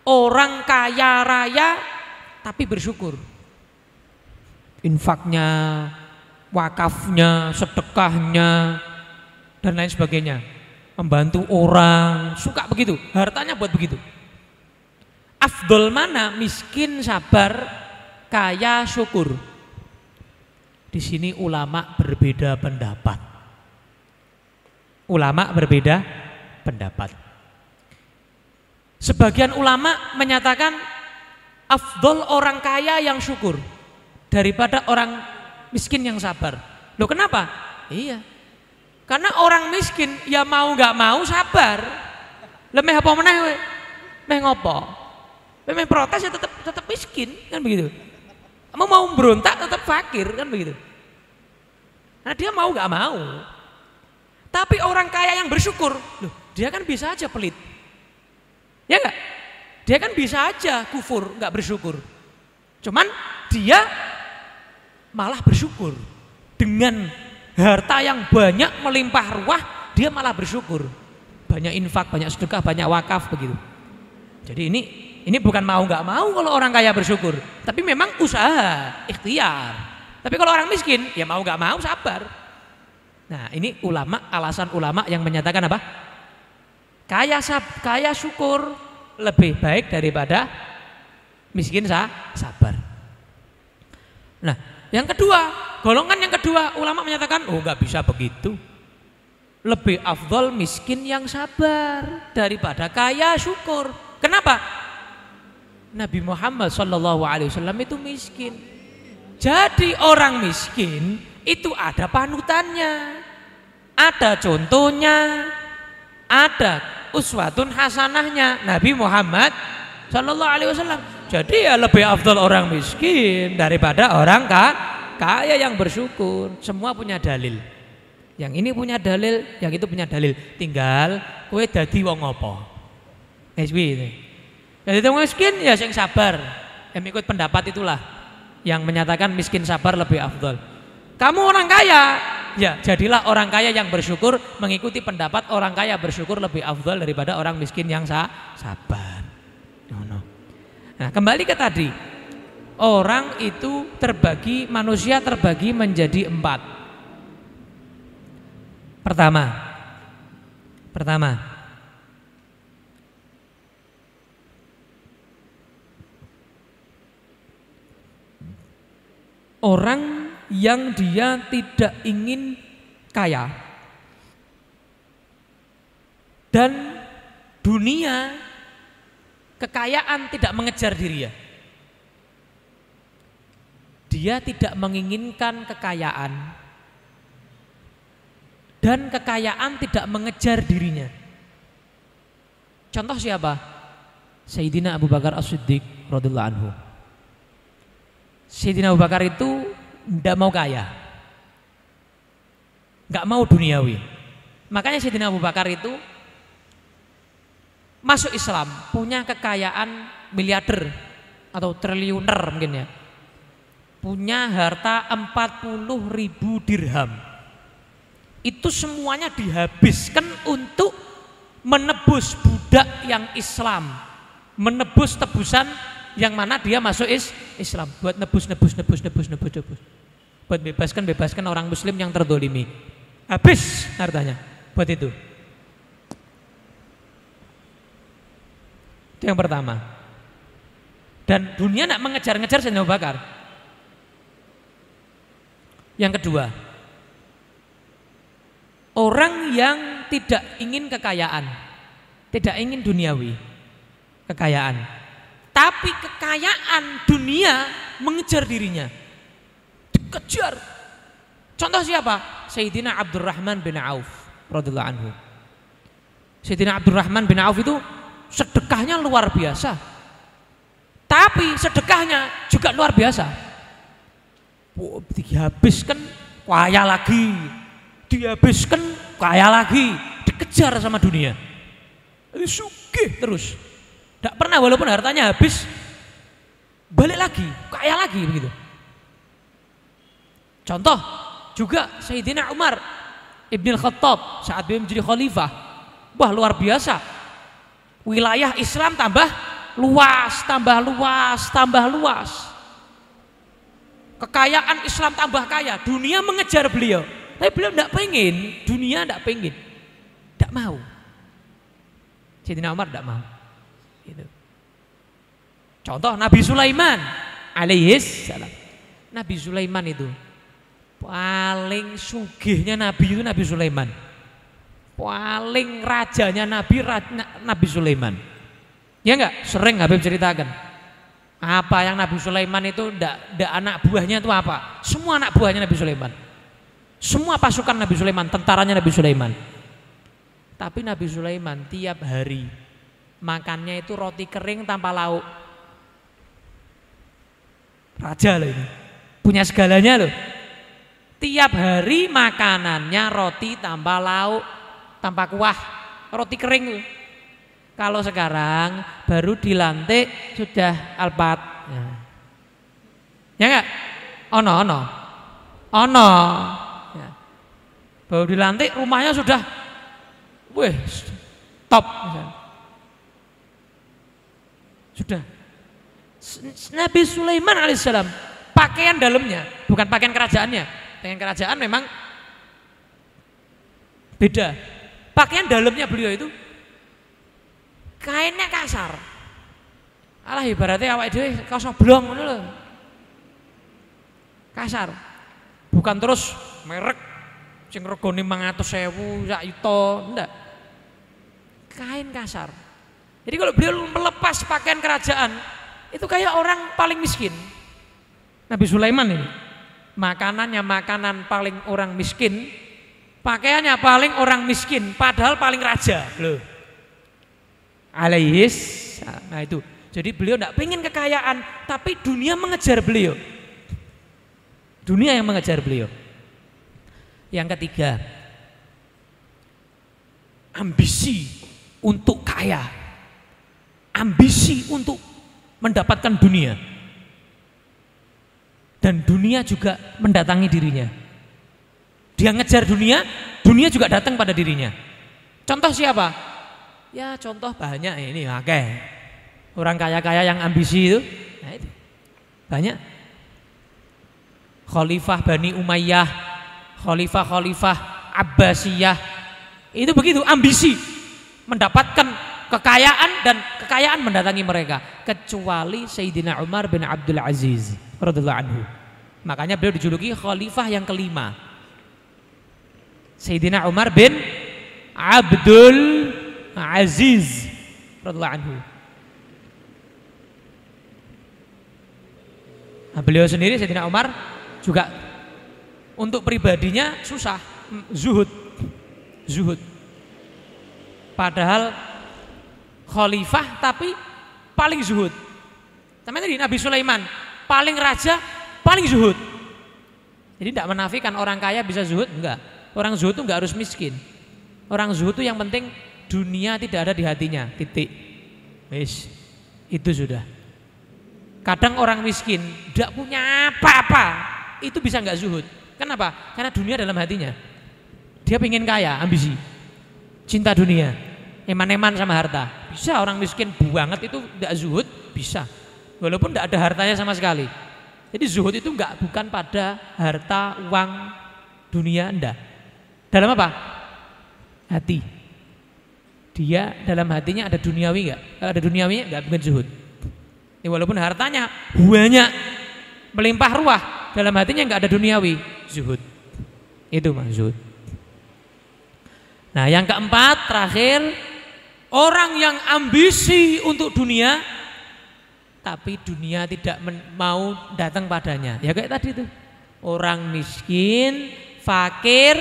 orang kaya raya tapi bersyukur. Infaknya, wakafnya, sedekahnya, dan lain sebagainya. Membantu orang, suka begitu, hartanya buat begitu. Afdol mana? Miskin sabar, kaya syukur. Di sini ulama berbeda pendapat. Ulama berbeda pendapat. Sebagian ulama menyatakan afdol orang kaya yang syukur daripada orang miskin yang sabar. Loh kenapa? Iya, karena orang miskin ya mau nggak mau sabar. Lemeh apa meneh we? Meh ngopo? Meh protes ya tetap miskin, kan begitu. Mau berontak tetap fakir, kan begitu. Nah dia mau nggak mau. Tapi orang kaya yang bersyukur, loh dia kan bisa aja pelit, ya nggak? Dia kan bisa aja kufur, nggak bersyukur. Cuman dia malah bersyukur dengan harta yang banyak melimpah ruah, dia malah bersyukur. Banyak infak, banyak sedekah, banyak wakaf begitu. Jadi ini bukan mau nggak mau kalau orang kaya bersyukur, tapi memang usaha, ikhtiar. Tapi kalau orang miskin ya mau nggak mau sabar. Nah, ini alasan ulama yang menyatakan apa? Kaya syukur lebih baik daripada miskin sabar. Nah, yang kedua, golongan yang kedua ulama menyatakan, oh nggak bisa begitu. Lebih afdol miskin yang sabar daripada kaya syukur. Kenapa? Nabi Muhammad SAW itu miskin. Jadi orang miskin itu ada panutannya, ada contohnya, ada uswatun hasanahnya Nabi Muhammad SAW. Jadi ya lebih afdal orang miskin daripada orang kaya yang bersyukur. Semua punya dalil. Yang ini punya dalil, yang itu punya dalil. Tinggal kowe dadi wong apa? Jadi wong miskin ya sing sabar. Yang ikut pendapat itulah yang menyatakan miskin sabar lebih afdal. Kamu orang kaya, ya jadilah orang kaya yang bersyukur, mengikuti pendapat orang kaya bersyukur lebih afdal daripada orang miskin yang sabar. Nah, kembali ke tadi, orang itu manusia terbagi menjadi 4. Pertama, orang yang dia tidak ingin kaya dan dunia kekayaan tidak mengejar dirinya. Dia tidak menginginkan kekayaan dan kekayaan tidak mengejar dirinya. Contoh siapa? Sayyidina Abu Bakar As-Siddiq radhiyallahu anhu. Sayyidina Abu Bakar itu tidak mau kaya, nggak mau duniawi. Makanya Sayyidina Abu Bakar itu masuk Islam, punya kekayaan miliarder atau triliuner mungkin ya. Punya harta 40.000 dirham. Itu semuanya dihabiskan untuk menebus budak yang Islam, menebus tebusan yang mana dia masuk Islam, buat nebus. Buat bebaskan orang muslim yang terdolimi. Habis hartanya buat itu. Itu yang pertama. Dan dunia nak mengejar-ngejar Sayyidina Abu Bakar. Yang kedua, orang yang tidak ingin kekayaan, tidak ingin duniawi kekayaan, tapi kekayaan dunia mengejar dirinya, dikejar. Contoh siapa? Sayyidina Abdurrahman bin Auf radhiyallahu anhu. Sayyidina Abdurrahman bin Auf itu sedekahnya luar biasa, tapi sedekahnya juga luar biasa. Dihabiskan kaya lagi, dihabiskan kaya lagi, dikejar sama dunia. Sugih terus, tidak pernah walaupun hartanya habis balik lagi, kaya lagi begitu. Contoh juga Sayyidina Umar Ibn Khattab saat beliau menjadi khalifah, wah luar biasa. Wilayah Islam tambah luas. Kekayaan Islam tambah kaya, dunia mengejar beliau. Tapi beliau tidak pengen, dunia tidak pengen, tidak mau. Sayyidina Umar tidak mau. Gitu. Contoh Nabi Sulaiman alaihis salam. Nabi Sulaiman itu paling sugihnya Nabi itu Nabi Sulaiman. Paling rajanya Nabi Sulaiman. Ya enggak? Sering Habib ceritakan. Apa yang Nabi Sulaiman itu ndak anak buahnya itu apa? Semua anak buahnya Nabi Sulaiman. Semua pasukan Nabi Sulaiman, tentaranya Nabi Sulaiman. Tapi Nabi Sulaiman tiap hari makannya itu roti kering tanpa lauk. Raja loh ini. Punya segalanya loh. Tiap hari makanannya roti tanpa lauk, tanpa kuah, roti kering loh. Kalau sekarang baru dilantik sudah alpat. Ya enggak? Ono. Ya. Baru dilantik rumahnya sudah top misalnya. Sudah. Nabi Sulaiman alaihissalam pakaian dalamnya, bukan pakaian kerajaannya. Pakaian kerajaan memang Beda. Pakaian dalamnya beliau itu kainnya kasar. Alah ibaratnya awake dhewe kaos oblong ngono lho. Kasar. Bukan terus merek sing regane 500.000 sak yuta, ndak. Kain kasar. Jadi kalau beliau melepas pakaian kerajaan, itu kayak orang paling miskin. Nabi Sulaiman ini, makanannya makanan paling orang miskin, pakaiannya paling orang miskin, padahal paling raja loh. Alaihis, nah itu. Jadi beliau tidak pengen kekayaan, tapi dunia mengejar beliau. Dunia yang mengejar beliau. Yang ketiga, ambisi untuk kaya, ambisi untuk mendapatkan dunia, dan dunia juga mendatangi dirinya. Dia ngejar dunia, dunia juga datang pada dirinya. Contoh siapa? Ya contoh banyak ini, oke. Orang kaya-kaya yang ambisi itu, nah itu banyak. Khalifah Bani Umayyah, Khalifah Abbasiyah, itu begitu, ambisi mendapatkan kekayaan dan kekayaan mendatangi mereka, kecuali Sayyidina Umar bin Abdul Aziz radhiyallahu anhu. Makanya beliau dijuluki khalifah yang kelima. Sayyidina Umar bin Abdul Aziz radhiyallahu anhu. Nah, beliau sendiri Sayyidina Umar juga untuk pribadinya susah, zuhud. Padahal khalifah tapi paling zuhud. Sama tadi Nabi Sulaiman, paling raja, paling zuhud. Jadi tidak menafikan orang kaya bisa zuhud, enggak. Orang zuhud itu enggak harus miskin. Orang zuhud itu yang penting dunia tidak ada di hatinya, titik. Wis, itu sudah. Kadang orang miskin tidak punya apa-apa, itu bisa enggak zuhud. Kenapa? Karena dunia dalam hatinya. Dia pengen kaya, ambisi, cinta dunia, eman-eman sama harta. Bisa orang miskin banget itu tidak zuhud, bisa. Walaupun tidak ada hartanya sama sekali. Jadi zuhud itu bukan pada harta, uang, dunia, enggak. Dalam apa? Hati. Dia dalam hatinya ada duniawi enggak? Kalau ada duniawinya enggak, bukan zuhud. Walaupun hartanya banyak, melimpah ruah, dalam hatinya enggak ada duniawi, zuhud. Itu maksud. Nah, yang keempat terakhir, orang yang ambisi untuk dunia tapi dunia tidak mau datang padanya. Ya kayak tadi tuh. Orang miskin, fakir,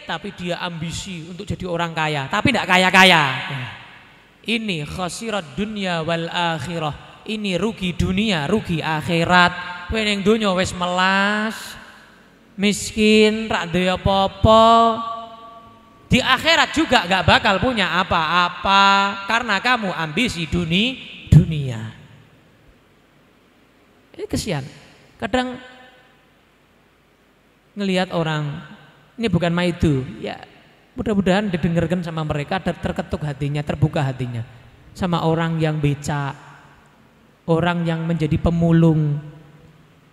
tapi dia ambisi untuk jadi orang kaya, tapi tidak kaya-kaya. Ini khasirat dunya wal akhirah. Ini rugi dunia, rugi akhirat. Kowe ning donya wis melas, miskin, ra duwe apa-apa. Di akhirat juga gak bakal punya apa-apa karena kamu ambisi dunia. Ini kesian. Kadang ngelihat orang, ini bukan maidu, ya mudah-mudahan didengarkan sama mereka, terketuk hatinya, terbuka hatinya. Sama orang yang becak, orang yang menjadi pemulung,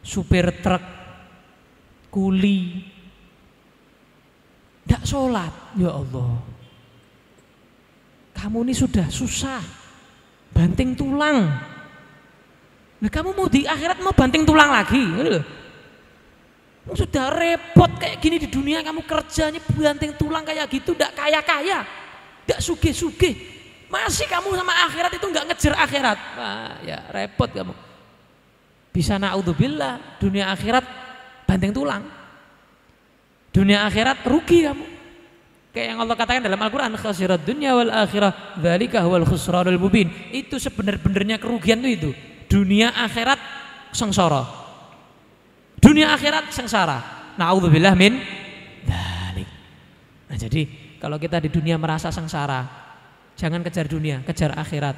supir truk, kuli, tidak sholat. Ya Allah, kamu ini sudah susah, banting tulang. Nah, kamu mau di akhirat mau banting tulang lagi? Sudah repot kayak gini di dunia, kamu kerjanya banting tulang kayak gitu, tidak kaya-kaya, tidak sugih-sugih, masih kamu sama akhirat itu nggak ngejar akhirat. Wah, ya repot kamu. Bisa naudzubillah, dunia akhirat banting tulang, dunia akhirat rugi kamu. Kayak yang Allah katakan dalam Al-Quran, khasirat dunya wal akhirah, dzalika huwal khusranul mubin. Itu sebenar-benarnya kerugian itu. Dunia akhirat sengsara. Dunia akhirat sengsara. Naudzubillah min dzalik. Nah, jadi kalau kita di dunia merasa sengsara, jangan kejar dunia, kejar akhirat.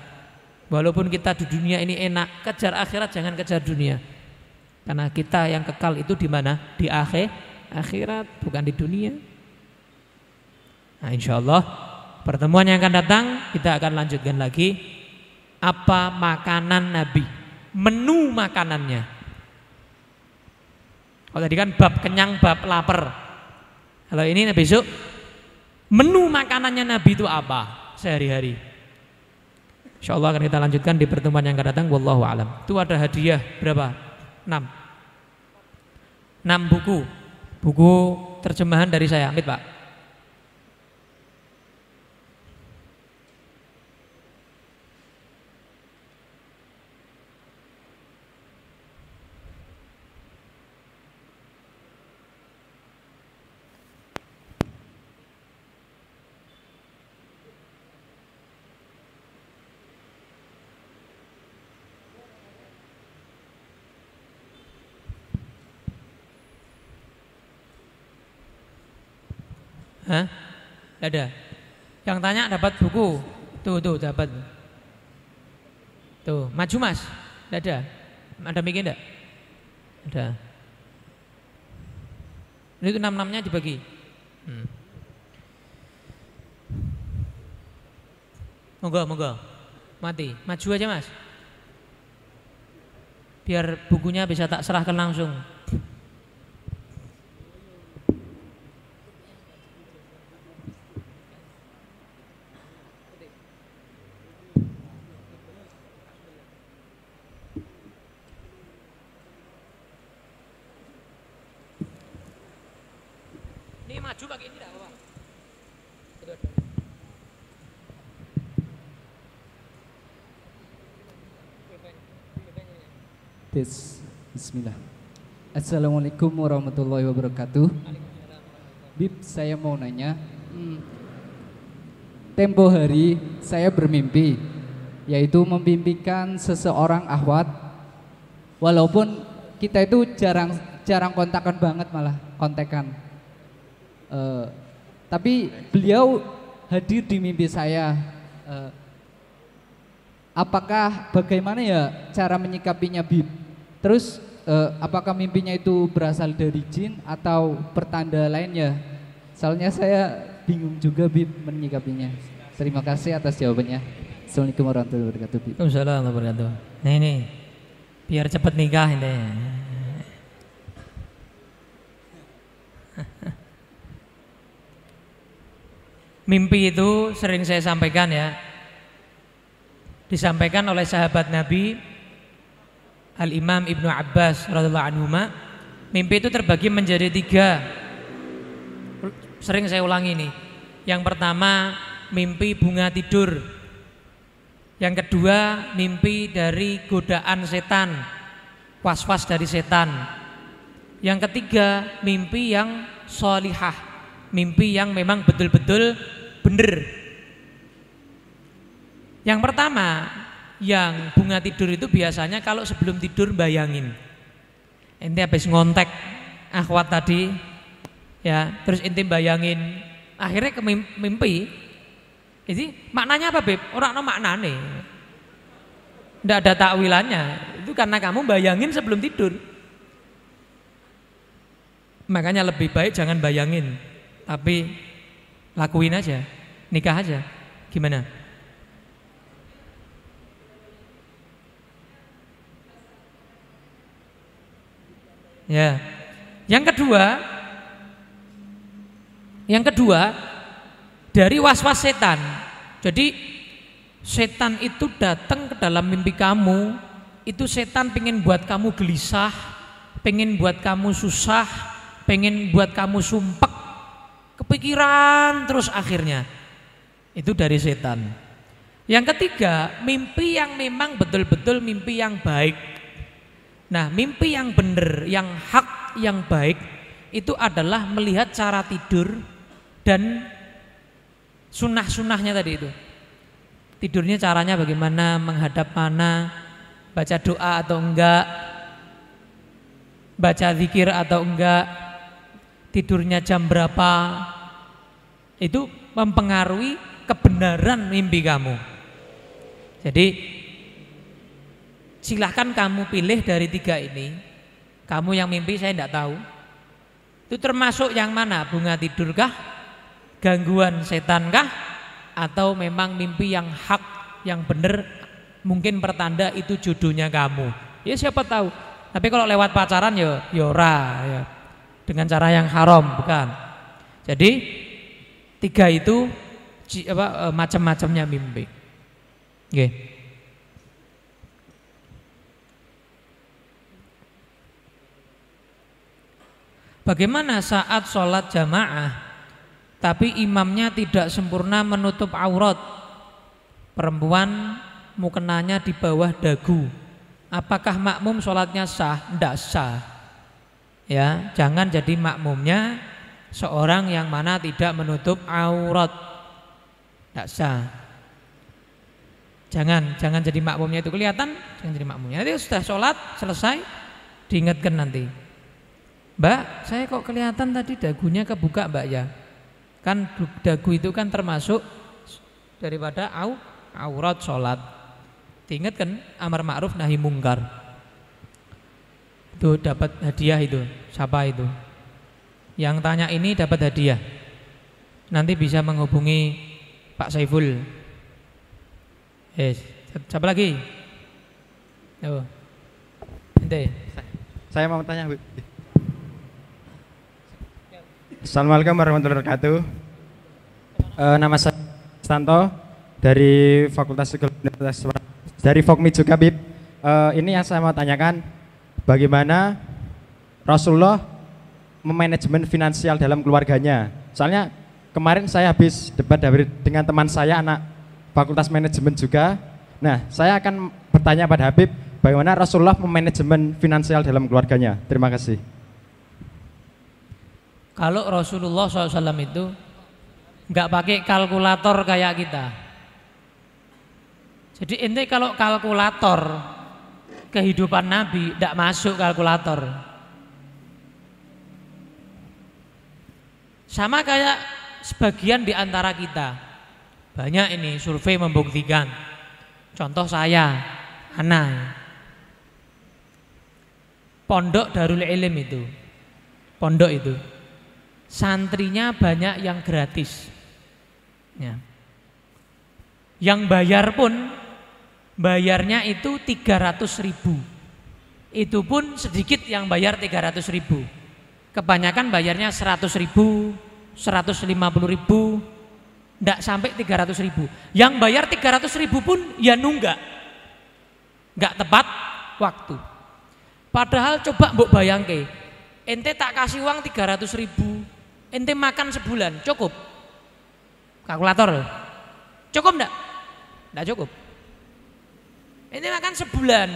Walaupun kita di dunia ini enak, kejar akhirat, jangan kejar dunia. Karena kita yang kekal itu di mana? Di akhirat, bukan di dunia. Nah, insyaallah pertemuan yang akan datang kita akan lanjutkan lagi apa makanan Nabi, menu makanannya. Kalau tadi kan bab kenyang, bab lapar. Kalau ini besok Menu makanannya Nabi itu apa sehari-hari. Insyaallah akan kita lanjutkan di pertemuan yang akan datang. Wallahu alam. Itu ada hadiah berapa? 6 buku. Buku terjemahan dari saya. Amit Pak. Hah? Tidak ada. Yang tanya dapat buku. Tuh dapat. Tuh, maju Mas. Tidak ada. Ada mikir enggak? Ada. Itu 6-6-nya dibagi. Monggo. Mati. Maju aja Mas. Biar bukunya bisa tak serahkan langsung. Maju pakai ini tidak apa-apa. Bismillah. Assalamualaikum warahmatullahi wabarakatuh. Bib, saya mau nanya. Tempo hari saya bermimpi, yaitu memimpikan seseorang akhwat. Walaupun kita itu jarang kontakan banget, malah kontekan. Tapi beliau hadir di mimpi saya. Apakah bagaimana ya cara menyikapinya, Bib? Terus apakah mimpinya itu berasal dari jin atau pertanda lainnya? Soalnya saya bingung juga, Bib, menyikapinya. Terima kasih atas jawabannya. Assalamualaikum warahmatullahi wabarakatuh, Bib. Waalaikumsalam warahmatullahi wabarakatuh. Nah ini biar cepat nikah ini. Mimpi itu sering saya sampaikan ya. Disampaikan oleh sahabat Nabi Al-Imam Ibnu Abbas radhiyallahu anhuma. Mimpi itu terbagi menjadi 3. Sering saya ulangi nih. Yang pertama, mimpi bunga tidur. Yang kedua, mimpi dari godaan setan, was-was dari setan. Yang ketiga, mimpi yang sholihah, mimpi yang memang betul-betul bener. Yang pertama, yang bunga tidur itu biasanya kalau sebelum tidur bayangin. Ente habis ngontek akhwat tadi, ya, terus ente bayangin, akhirnya ke mimpi. Jadi maknanya apa, Beb? Orang no maknane. Nggak ada takwilannya. Itu karena kamu bayangin sebelum tidur. Makanya lebih baik jangan bayangin, tapi lakuin aja, nikah aja. Gimana? Ya. Yang kedua dari was-was setan. Jadi setan itu datang ke dalam mimpi kamu, itu setan pengen buat kamu gelisah, pengen buat kamu susah, pengen buat kamu sumpek, kepikiran terus akhirnya. Itu dari setan. Yang ketiga, mimpi yang memang betul-betul mimpi yang baik. Nah, mimpi yang benar, yang hak, yang baik itu adalah melihat cara tidur dan sunnah-sunnahnya tadi itu. Tidurnya caranya bagaimana, menghadap mana, baca doa atau enggak, baca zikir atau enggak, tidurnya jam berapa. Itu mempengaruhi kebenaran mimpi kamu. Jadi silahkan kamu pilih dari 3 ini. Kamu yang mimpi saya tidak tahu. Itu termasuk yang mana? Bunga tidurkah? Gangguan setankah? Atau memang mimpi yang hak, yang benar? Mungkin pertanda itu jodohnya kamu. Ya siapa tahu. Tapi kalau lewat pacaran ya ora ya. Dengan cara yang haram, bukan. Jadi Tiga itu macam-macamnya mimpi. Oke. Bagaimana saat sholat jamaah tapi imamnya tidak sempurna menutup aurat? Perempuan mukenanya di bawah dagu. Apakah makmum sholatnya sah? Tidak sah. Ya, jangan jadi makmumnya seorang yang mana tidak menutup aurat. Tidak sah. Jangan jadi makmumnya itu kelihatan, jangan jadi makmumnya. Nanti sudah sholat selesai diingatkan nanti. Mbak, saya kok kelihatan tadi dagunya kebuka, Mbak ya? Kan dagu itu kan termasuk daripada aurat sholat. Diingatkan amar ma'ruf nahi mungkar. Itu dapat hadiah itu. Siapa itu? Yang tanya ini dapat hadiah. Nanti bisa menghubungi Pak Saiful. Siapa lagi? Oh. Ente. Saya mau tanya, Bu. Assalamualaikum warahmatullahi wabarakatuh. Nama saya Stanto dari Fakultas dari Fokmi juga, Bib. Ini yang saya mau tanyakan, bagaimana Rasulullah memanajemen finansial dalam keluarganya? Soalnya kemarin saya habis debat dengan teman saya, anak Fakultas Manajemen juga. Nah, saya akan bertanya pada Habib, bagaimana Rasulullah memanajemen finansial dalam keluarganya? Terima kasih. Kalau Rasulullah SAW itu nggak pakai kalkulator kayak kita. Jadi ente kalau kalkulator kehidupan Nabi tidak masuk kalkulator. Sama kayak sebagian di antara kita. Banyak ini survei membuktikan. Contoh saya, Ana. Pondok Darul Ilm itu. Pondok itu. Santrinya banyak yang gratis. Ya. Yang bayar pun bayarnya itu 300.000. Itu pun sedikit yang bayar 300.000. Kebanyakan bayarnya 100.000, 150.000, tidak sampai 300.000. Yang bayar 300.000 pun ya nunggak, nggak tepat waktu. Padahal coba mbok bayangke, ente tak kasih uang 300.000, ente makan sebulan cukup? Kalkulator, cukup enggak? Enggak cukup. Ente makan sebulan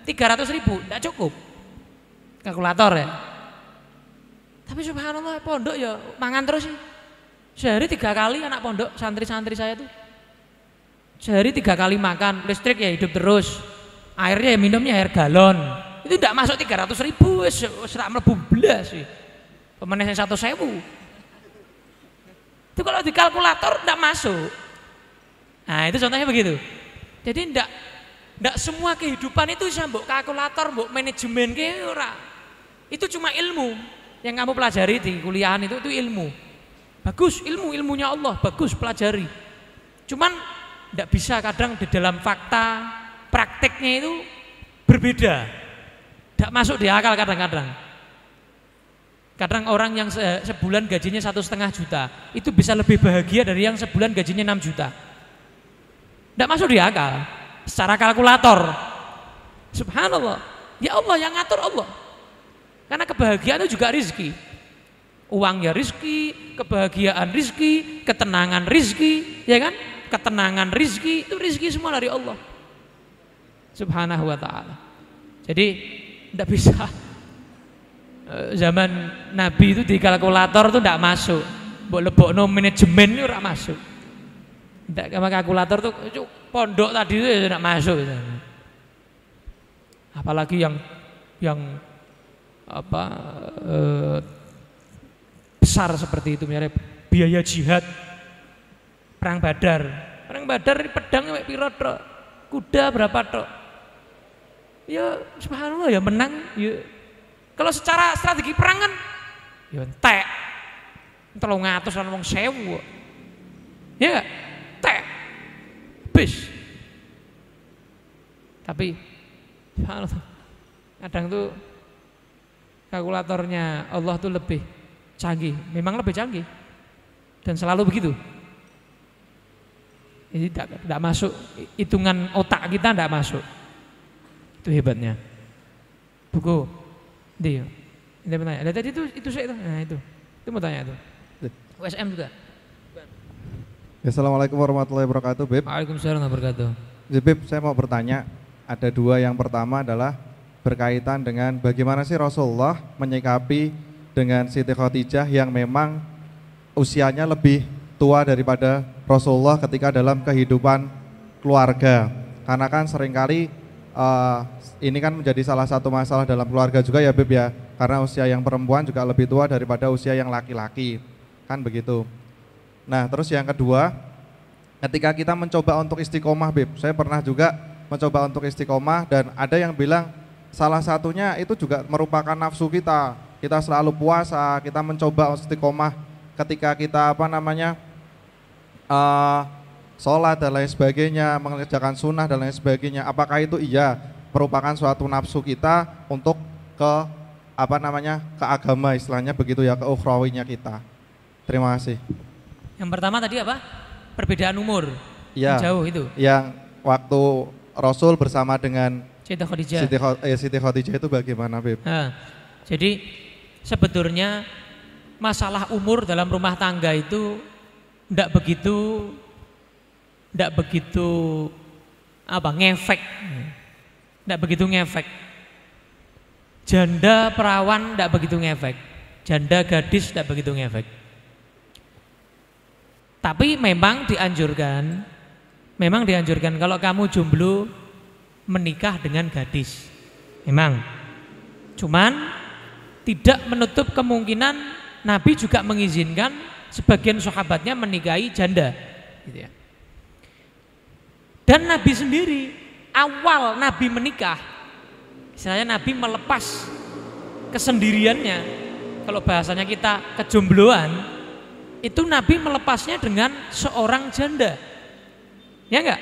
300.000, enggak cukup. Kalkulator ya. Tapi subhanallah pondok ya mangan terus sih. Sehari 3 kali anak pondok santri-santri saya tuh. Sehari 3 kali makan, listrik ya hidup terus. Airnya ya minumnya air galon. Itu tidak masuk 300.000, serak mlebu blas sih. Pemenang 100.000. Itu kalau di kalkulator tidak masuk. Nah itu contohnya begitu. Jadi tidak semua kehidupan itu bisa mbok kalkulator, mbok manajemen ke ora. Itu cuma ilmu yang kamu pelajari di kuliahan itu ilmu. Bagus ilmunya Allah, bagus pelajari. Cuman tidak bisa kadang di dalam fakta prakteknya itu berbeda. Tidak masuk di akal kadang-kadang. Kadang orang yang sebulan gajinya 1,5 juta itu bisa lebih bahagia dari yang sebulan gajinya 6 juta. Tidak masuk di akal secara kalkulator. Subhanallah. Ya Allah yang ngatur Allah. Karena kebahagiaan itu juga rizki. Uang ya rizki, kebahagiaan rizki, ketenangan rizki, ya kan? Ketenangan rizki itu rizki semua dari Allah Subhanahu wa ta'ala. Jadi tidak bisa zaman Nabi itu di kalkulator itu tidak masuk. Lebokno manajemen itu tidak masuk. Tidak sama kalkulator itu pondok tadi itu tidak masuk. Apalagi yang besar seperti itu, misalnya biaya jihad, perang Badar pedang piro tok, kuda berapa tok. Ya subhanallah ya menang ya. Kalau secara strategi perang kan ya entek 300 lan wong 1000. Ya entek bis. Tapi subhanallah kadang tuh kalkulatornya Allah tuh lebih canggih, memang lebih canggih. Dan selalu begitu. Jadi tidak masuk, hitungan otak kita tidak masuk. Itu hebatnya. Buku, dia bertanya. Tadi itu saya itu, nah itu mau tanya itu. USM juga. Assalamualaikum warahmatullahi wabarakatuh, Bib. Waalaikumsalam warahmatullahi wabarakatuh. Bib, saya mau bertanya, ada dua. Yang pertama adalah berkaitan dengan bagaimana sih Rasulullah menyikapi dengan Siti Khadijah yang memang usianya lebih tua daripada Rasulullah ketika dalam kehidupan keluarga. Karena kan seringkali ini kan menjadi salah satu masalah dalam keluarga juga ya, Bib ya. Karena usia yang perempuan juga lebih tua daripada usia yang laki-laki, kan begitu. Nah, terus yang kedua, ketika kita mencoba untuk istiqomah, Bib, saya pernah juga mencoba untuk istiqomah dan ada yang bilang salah satunya itu juga merupakan nafsu kita. Kita selalu puasa, kita mencoba istiqomah ketika kita sholat dan lain sebagainya, mengerjakan sunnah dan lain sebagainya. Apakah itu iya merupakan suatu nafsu kita untuk ke ke agama istilahnya begitu ya, ke ukhrawinya kita. Terima kasih. Yang pertama tadi apa? Perbedaan umur. Ya, yang jauh itu. Yang waktu Rasul bersama dengan Siti Khadijah. Siti Khadijah itu bagaimana, Bib? Nah, jadi sebetulnya masalah umur dalam rumah tangga itu tidak begitu ngefek. Tidak begitu ngefek. Janda perawan tidak begitu ngefek. Janda gadis tidak begitu ngefek. Tapi memang dianjurkan kalau kamu jomblo menikah dengan gadis. Memang. Cuman tidak menutup kemungkinan Nabi juga mengizinkan sebagian sahabatnya menikahi janda, gitu ya. Dan Nabi sendiri awal Nabi menikah, istilahnya Nabi melepas kesendiriannya. Kalau bahasanya kita kejombloan, itu Nabi melepasnya dengan seorang janda, ya enggak?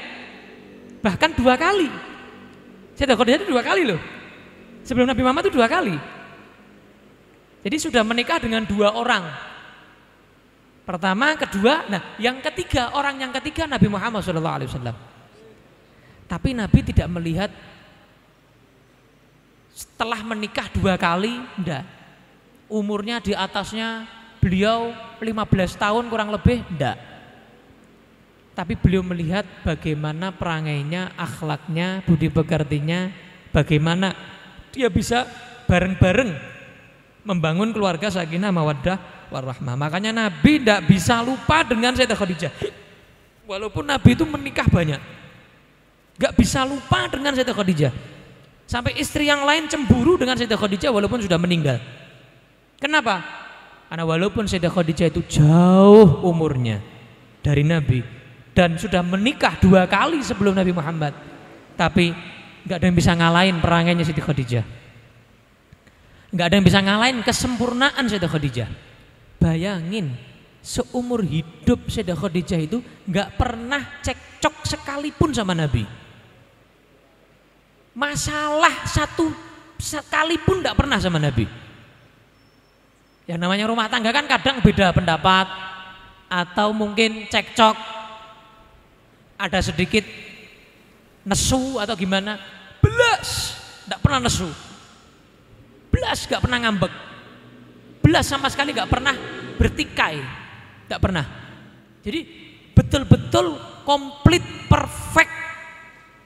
Bahkan 2 kali. Saya tahu dia 2 kali loh. Sebelum Nabi Muhammad itu 2 kali. Jadi sudah menikah dengan 2 orang. Pertama, kedua, nah yang ketiga, orang yang ketiga Nabi Muhammad SAW. Tapi Nabi tidak melihat setelah menikah 2 kali, enggak. Umurnya di atasnya beliau 15 tahun kurang lebih, enggak. Tapi beliau melihat bagaimana perangainya, akhlaknya, budi pekertinya, bagaimana dia bisa bareng-bareng membangun keluarga sakinah mawaddah warahmah. Makanya Nabi tidak bisa lupa dengan Sayyidah Khadijah. Walaupun Nabi itu menikah banyak, gak bisa lupa dengan Sayyidah Khadijah. Sampai istri yang lain cemburu dengan Sayyidah Khadijah walaupun sudah meninggal. Kenapa? Karena walaupun Sayyidah Khadijah itu jauh umurnya dari Nabi dan sudah menikah 2 kali sebelum Nabi Muhammad, tapi gak ada yang bisa ngalahin perangainya Sayyidah Khadijah. Gak ada yang bisa ngalahin kesempurnaan Sayyidah Khadijah. Bayangin, seumur hidup Sayyidah Khadijah itu gak pernah cekcok sekalipun sama Nabi. Masalah satu sekalipun gak pernah sama Nabi. Yang namanya rumah tangga kan kadang beda pendapat atau mungkin cekcok, ada sedikit nesu atau gimana. Belas gak pernah nesu, belas gak pernah ngambek, belas sama sekali gak pernah bertikai, gak pernah. Jadi betul-betul komplit, perfect,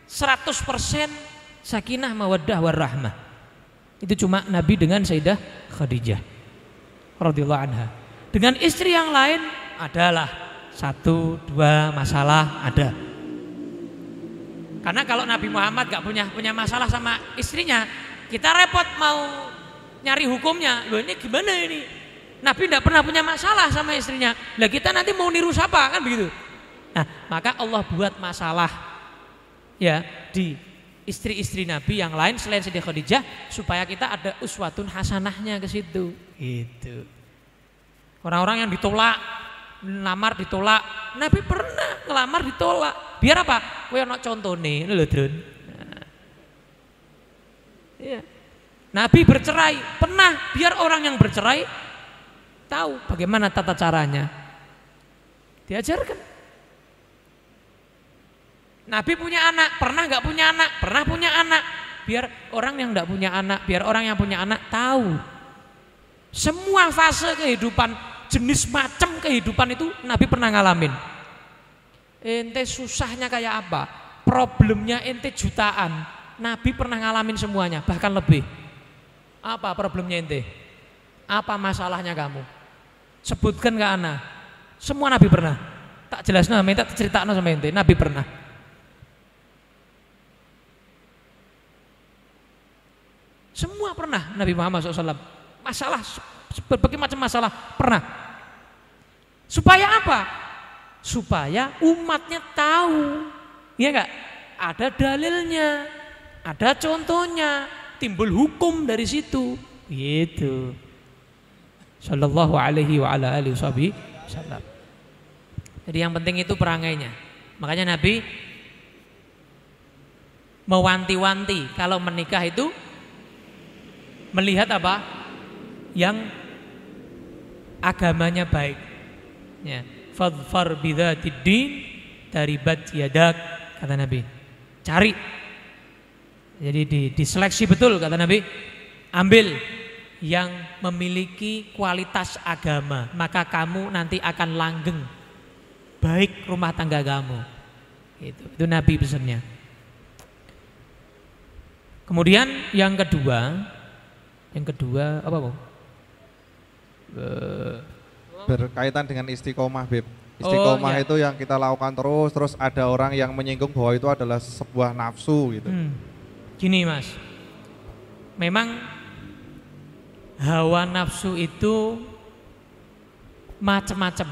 100% sakinah mawaddah warahmah. Itu cuma Nabi dengan Sayyidah Khadijah radhiyallahu anha. Dengan istri yang lain adalah 1-2 masalah ada. Karena kalau Nabi Muhammad gak punya masalah sama istrinya, kita repot mau nyari hukumnya. Loh ini gimana ini? Nabi tidak pernah punya masalah sama istrinya. Lah kita nanti mau niru siapa, kan begitu. Nah, maka Allah buat masalah ya di istri-istri Nabi yang lain selain Sayyidah Khadijah supaya kita ada uswatun hasanahnya ke situ. Gitu. Orang-orang yang ditolak, lamar ditolak, Nabi pernah ngelamar ditolak. Biar apa? Kowe ana contone, ngono lho, Drun. Nah. Ya. Nabi bercerai, pernah biar orang yang bercerai tahu bagaimana tata caranya. Diajarkan. Nabi punya anak, pernah nggak punya anak? Pernah punya anak. Biar orang yang nggak punya anak, biar orang yang punya anak tahu. Semua fase kehidupan, jenis macam kehidupan itu Nabi pernah ngalamin. Ente susahnya kayak apa? Problemnya ente jutaan. Nabi pernah ngalamin semuanya, bahkan lebih. Apa problemnya ente? Apa masalahnya kamu? Sebutkan ke ana. Semua Nabi pernah. Tak jelas minta ceritakan sama ente. Nabi pernah. Semua pernah Nabi Muhammad SAW. Masalah, berbagai macam masalah pernah. Supaya apa? Supaya umatnya tahu. Iya enggak? Ada dalilnya, ada contohnya, timbul hukum dari situ. Gitu. Sallallahu alaihi wa ala alihi wasallam. Jadi yang penting itu perangainya. Makanya Nabi mewanti-wanti kalau menikah itu melihat apa? Yang agamanya baik. Ya, fadfar bidzatid din taribat yadak, kata Nabi. Cari. Jadi diseleksi betul, kata Nabi. Ambil yang memiliki kualitas agama, maka kamu nanti akan langgeng baik rumah tangga kamu. Itu Nabi pesannya. Kemudian yang kedua apa Bang? Berkaitan dengan istiqomah, Beb. Istiqomah iya. itu yang kita lakukan terus ada orang yang menyinggung bahwa itu adalah sebuah nafsu gitu. Gini Mas, memang hawa nafsu itu macam-macam,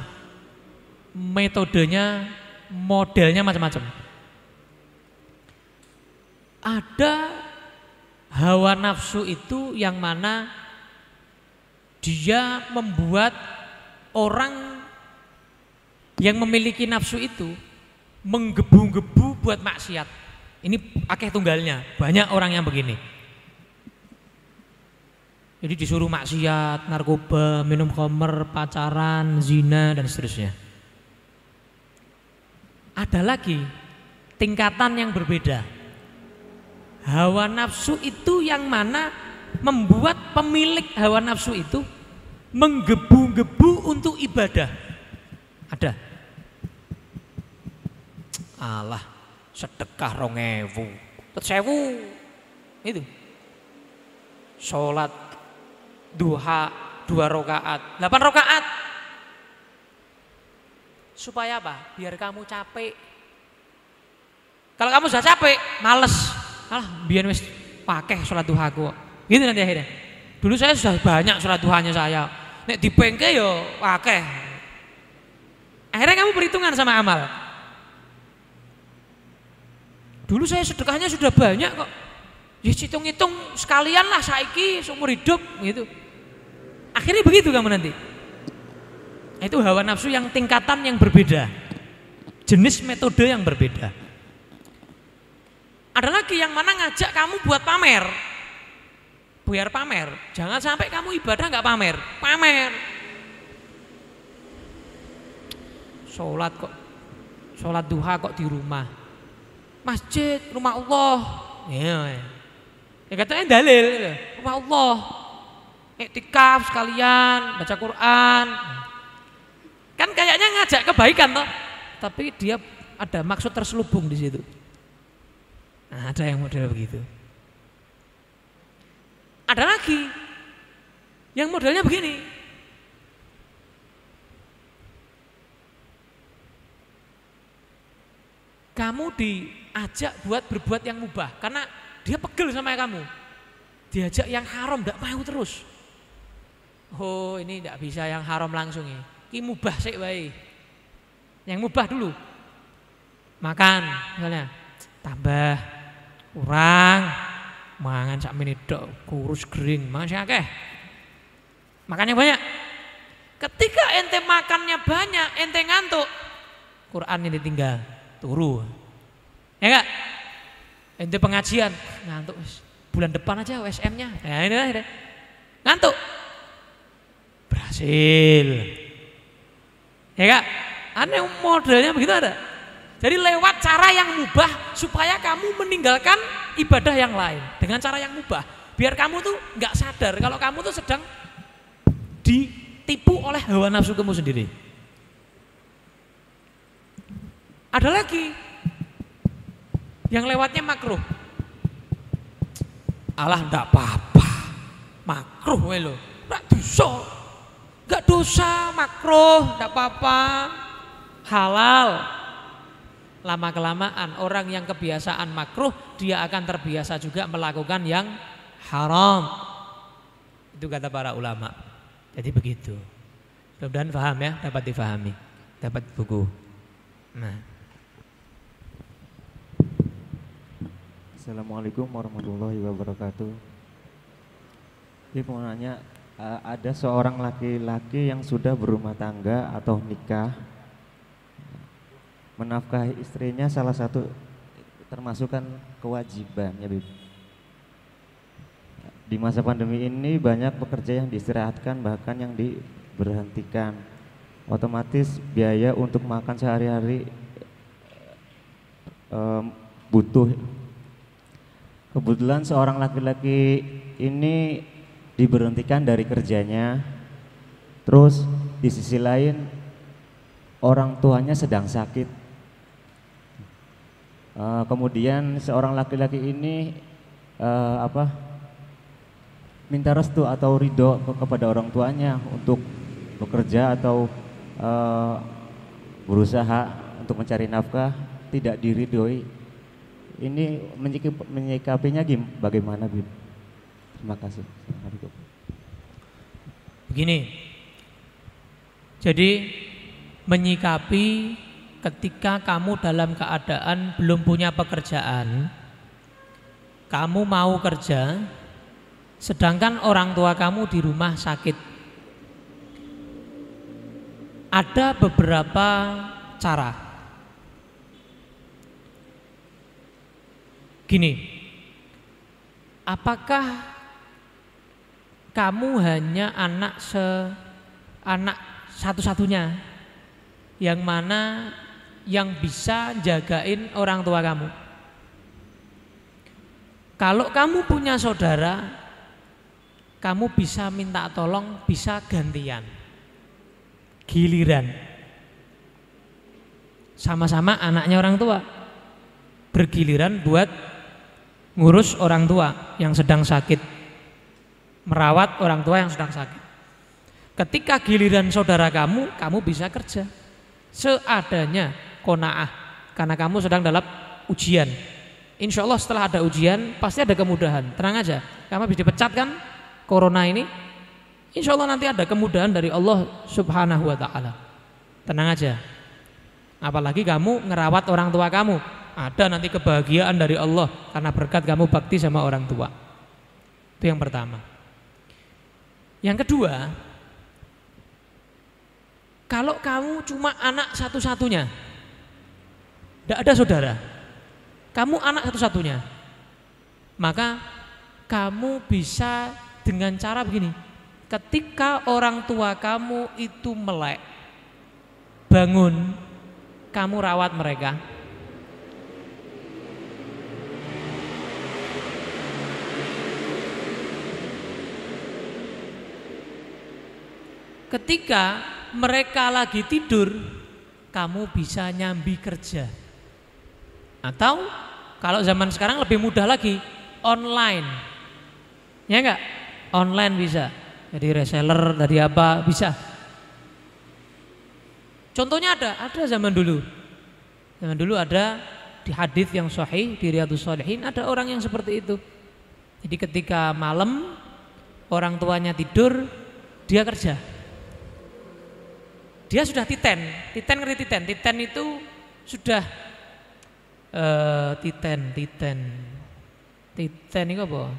metodenya, modelnya macam-macam. Ada hawa nafsu itu yang mana dia membuat orang yang memiliki nafsu itu menggebu-gebu buat maksiat. Ini akeh tunggalnya, banyak orang yang begini. Jadi disuruh maksiat, narkoba, minum khamr, pacaran, zina dan seterusnya. Ada lagi tingkatan yang berbeda. Hawa nafsu itu yang mana membuat pemilik hawa nafsu itu menggebu-gebu untuk ibadah. Ada. Allah, sedekah 2.000, 1.000 itu. Sholat duha 2 rakaat, 8 rakaat. Supaya apa? Biar kamu capek. Kalau kamu sudah capek, males. Alah, biar wis pakai sholat duha kok. Gitu nanti akhirnya. Dulu saya sudah banyak sholat duhanya saya. Nek dipengke yo pakai. Akhirnya kamu perhitungan sama amal. Dulu saya sedekahnya sudah banyak kok. Ya hitung-hitung sekalian lah saiki seumur hidup gitu. Akhirnya begitu kamu nanti. Itu hawa nafsu yang tingkatan yang berbeda. Jenis metode yang berbeda. Ada lagi yang mana ngajak kamu buat pamer. Biar pamer. Jangan sampai kamu ibadah nggak pamer. Pamer. Sholat duha kok di rumah. Masjid, rumah Allah. Ya katanya dalil. Rumah Allah. Iktikaf sekalian, baca Quran. Kan kayaknya ngajak kebaikan toh. Tapi dia ada maksud terselubung di situ. Nah, ada yang model begitu. Ada lagi yang modelnya begini. Kamu diajak buat berbuat yang mubah karena dia pegel sama kamu. Diajak yang haram enggak mau terus. Oh, ini enggak bisa yang haram langsung ya. Ki mubah sik wae. Yang mubah dulu. Makan misalnya tambah kurang mangan sak menit tok kurus kering mangan sing akeh makannya banyak. Ketika ente makannya banyak ente ngantuk Quran ini tinggal turu ya enggak, ente pengajian ngantuk bulan depan aja USM-nya ya ini ngantuk berhasil ya enggak, Aneh modelnya begitu ada. Jadi lewat cara yang mubah supaya kamu meninggalkan ibadah yang lain dengan cara yang mubah. Biar kamu tuh nggak sadar kalau kamu tuh sedang ditipu oleh hawa nafsu kamu sendiri. Ada lagi yang lewatnya makruh. Alah ndak apa-apa, makruh we lho, ndak dosa, nggak dosa, makruh, ndak apa-apa, halal. Lama-kelamaan orang yang kebiasaan makruh dia akan terbiasa juga melakukan yang haram. Itu kata para ulama. Jadi begitu. Mudah-mudahan paham ya, dapat difahami, dapat buku. Nah. Assalamualaikum warahmatullahi wabarakatuh. Ibu mau nanya, ada seorang laki-laki yang sudah berumah tangga atau nikah, menafkahi istrinya salah satu termasuk kan kewajiban ya Bib. Di masa pandemi ini banyak pekerja yang diistirahatkan bahkan yang diberhentikan. Otomatis biaya untuk makan sehari-hari butuh. Kebetulan seorang laki-laki ini diberhentikan dari kerjanya. Terus di sisi lain orang tuanya sedang sakit. Kemudian seorang laki-laki ini minta restu atau ridho kepada orang tuanya untuk bekerja atau berusaha untuk mencari nafkah, tidak diridhoi. Ini menyikapinya bagaimana, Bib? Terima kasih. Assalamualaikum. Begini, jadi menyikapi ketika kamu dalam keadaan belum punya pekerjaan, kamu mau kerja, sedangkan orang tua kamu di rumah sakit. Ada beberapa cara. Gini, apakah kamu hanya anak satu-satunya yang mana yang bisa jagain orang tua kamu? Kalau kamu punya saudara, kamu bisa minta tolong, bisa gantian, giliran, sama-sama anaknya orang tua, bergiliran buat ngurus orang tua yang sedang sakit, merawat orang tua yang sedang sakit. Ketika giliran saudara kamu bisa kerja seadanya, qanaah, karena kamu sedang dalam ujian. Insya Allah setelah ada ujian pasti ada kemudahan. Tenang aja, kamu habis dipecat kan corona ini, insya Allah nanti ada kemudahan dari Allah Subhanahu wa ta'ala. Tenang aja. Apalagi kamu ngerawat orang tua kamu, ada nanti kebahagiaan dari Allah karena berkat kamu bakti sama orang tua. Itu yang pertama. Yang kedua, kalau kamu cuma anak satu-satunya, tidak ada saudara, kamu anak satu-satunya, maka kamu bisa dengan cara begini. Ketika orang tua kamu itu melek, bangun, kamu rawat mereka. Ketika mereka lagi tidur, kamu bisa nyambi kerja. Atau kalau zaman sekarang lebih mudah lagi, online. Ya enggak? Online bisa. Jadi reseller, dari apa bisa. Contohnya ada zaman dulu. Zaman dulu ada di hadis yang sahih di Riyadhus Shalihin, ada orang yang seperti itu. Jadi ketika malam orang tuanya tidur, dia kerja. Dia sudah titen ngerti titen. Titen itu sudah titen itu apa?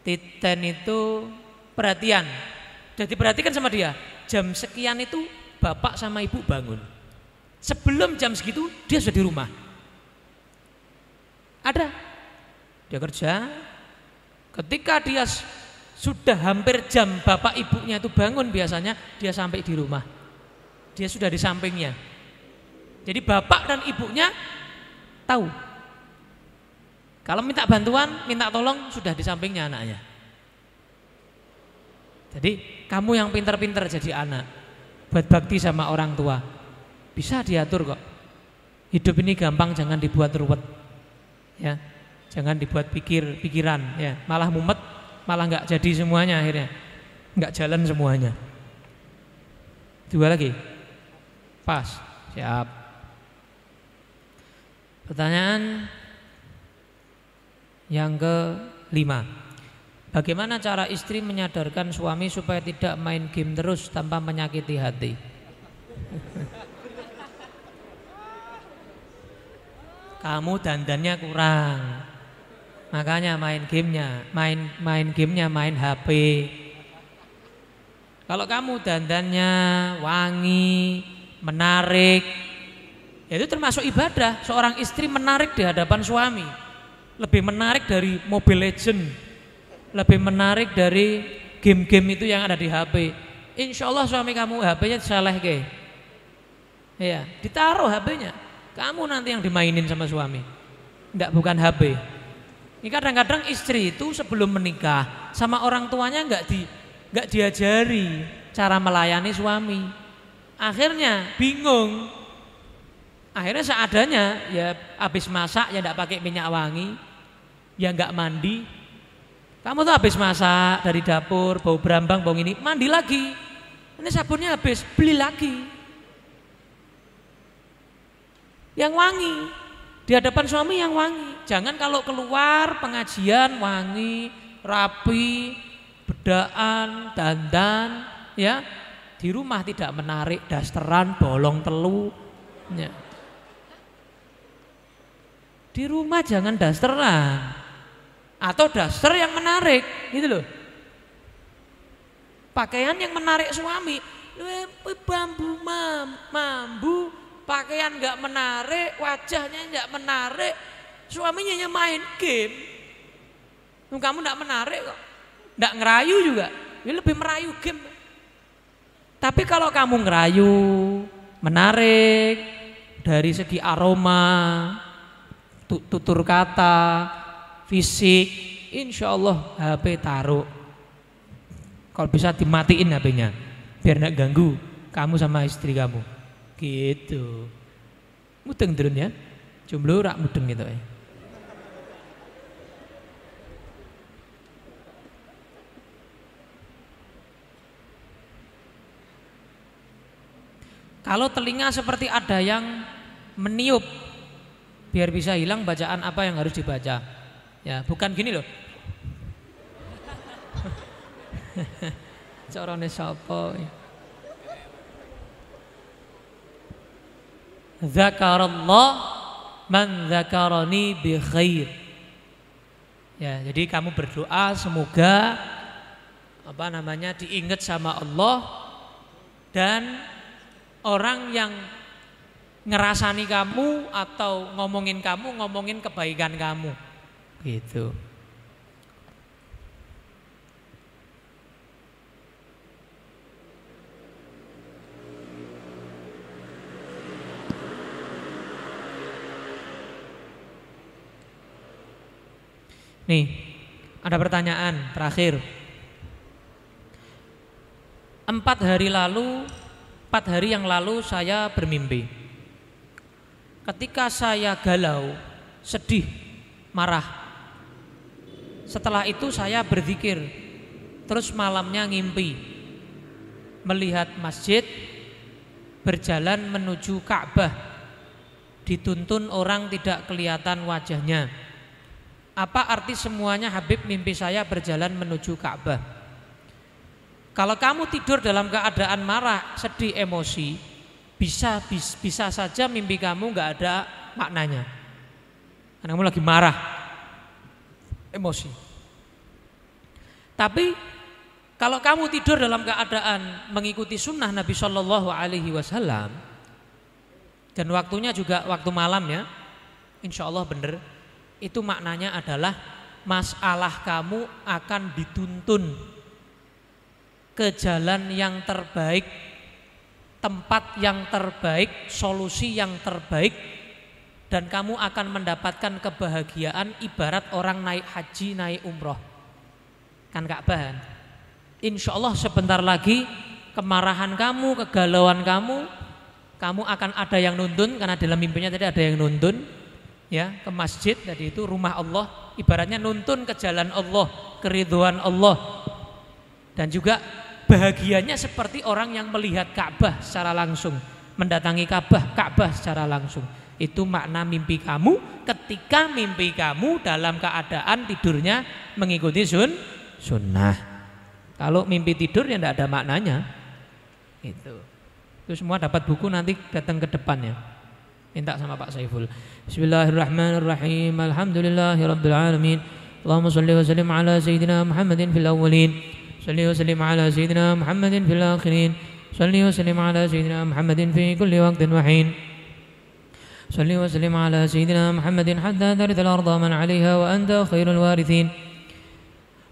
Titen itu perhatian. Jadi perhatikan sama dia. Jam sekian itu bapak sama ibu bangun. Sebelum jam segitu dia sudah di rumah. Ada. Dia kerja. Ketika dia sudah hampir jam bapak ibunya itu bangun, biasanya dia sampai di rumah. Dia sudah di sampingnya. Jadi bapak dan ibunya tahu. Kalau minta bantuan, minta tolong, sudah di sampingnya anaknya. Jadi kamu yang pinter-pinter jadi anak, buat bakti sama orang tua, bisa diatur kok. Hidup ini gampang, jangan dibuat ruwet, ya. Jangan dibuat pikiran, ya. Malah mumet, malah nggak jadi semuanya akhirnya, nggak jalan semuanya. Dua lagi, pas, siap. Pertanyaan yang kelima, bagaimana cara istri menyadarkan suami supaya tidak main game terus tanpa menyakiti hati? Kamu dandannya kurang, makanya main gamenya main HP. Kalau kamu dandannya wangi, menarik, ya itu termasuk ibadah. Seorang istri menarik di hadapan suami, lebih menarik dari Mobile Legend, lebih menarik dari game-game itu yang ada di HP. Insya Allah suami kamu HP-nya saleh ke, ya ditaruh HP-nya. Kamu nanti yang dimainin sama suami, enggak, bukan HP. Ini kadang-kadang istri itu sebelum menikah sama orang tuanya enggak diajari cara melayani suami. Akhirnya bingung. Akhirnya seadanya, ya habis masak ya enggak pakai minyak wangi, ya enggak mandi. Kamu tuh habis masak dari dapur, bau berambang, bau ini, mandi lagi. Ini sabunnya habis, beli lagi. Yang wangi, di hadapan suami yang wangi. Jangan kalau keluar pengajian wangi, rapi, bedaan, dandan, ya. Di rumah tidak menarik, dasteran, bolong telu, ya. Di rumah jangan dasteran, atau daster yang menarik, gitu loh. Pakaian yang menarik suami, bambu mambu, pakaian nggak menarik, wajahnya nggak menarik, suaminya main game. Kamu nggak menarik kok, nggak ngerayu juga, ya lebih merayu game. Tapi kalau kamu ngerayu, menarik dari segi aroma, tutur kata, fisik, insya Allah HP taruh. Kalau bisa dimatiin HP-nya, biar nggak ganggu kamu sama istri kamu. Gitu. Mudeng turun ya. Jomblo rak mudeng gitu ya. Kalau telinga seperti ada yang meniup, biar bisa hilang bacaan apa yang harus dibaca. Ya, bukan gini loh. Corone sapa ya. Zakarallah man zakarani bi khair. Ya, jadi kamu berdoa semoga diingat sama Allah, dan orang yang ngerasani kamu atau ngomongin kamu, ngomongin kebaikan kamu. Gitu. Nih, ada pertanyaan terakhir. 4 hari yang lalu saya bermimpi. Ketika saya galau, sedih, marah. Setelah itu saya berzikir. Terus malamnya ngimpi melihat masjid, berjalan menuju Ka'bah. Dituntun orang tidak kelihatan wajahnya. Apa arti semuanya Habib mimpi saya berjalan menuju Ka'bah? Kalau kamu tidur dalam keadaan marah, sedih, emosi, bisa saja mimpi kamu nggak ada maknanya. Karena kamu lagi marah, emosi. Tapi kalau kamu tidur dalam keadaan mengikuti sunnah Nabi Shallallahu Alaihi Wasallam, dan waktunya juga waktu malam ya, insya Allah benar. Itu maknanya adalah masalah kamu akan dituntun ke jalan yang terbaik tempat yang terbaik, solusi yang terbaik, dan kamu akan mendapatkan kebahagiaan ibarat orang naik haji, naik umroh. Kan Ka'bah. Insya Allah sebentar lagi kemarahan kamu, kegalauan kamu akan ada yang nuntun, karena dalam mimpinya tadi ada yang nuntun ya ke masjid tadi, itu rumah Allah, ibaratnya nuntun ke jalan Allah, keridhaan Allah. Dan juga bahagianya seperti orang yang melihat Ka'bah secara langsung, mendatangi Ka'bah secara langsung. Itu makna mimpi kamu ketika mimpi kamu dalam keadaan tidurnya mengikuti sunnah. Kalau mimpi tidur ya tidak ada maknanya. Itu semua dapat buku, nanti datang ke depannya. Minta sama Pak Saiful. Bismillahirrahmanirrahim. Alhamdulillahirabbil alamin. Allahumma shalli wa sallim ala sayyidina Muhammadin fil awwalin. Shalli wa sallim ala sayyidina Muhammadin fil akhirin. Shalli wa sallim ala sayyidina Muhammadin fi kulli waqtin wa hin. Shalli wa sallim ala sayyidina Muhammadin hatta tarithal arda man 'alayha wa anta khairul warithin.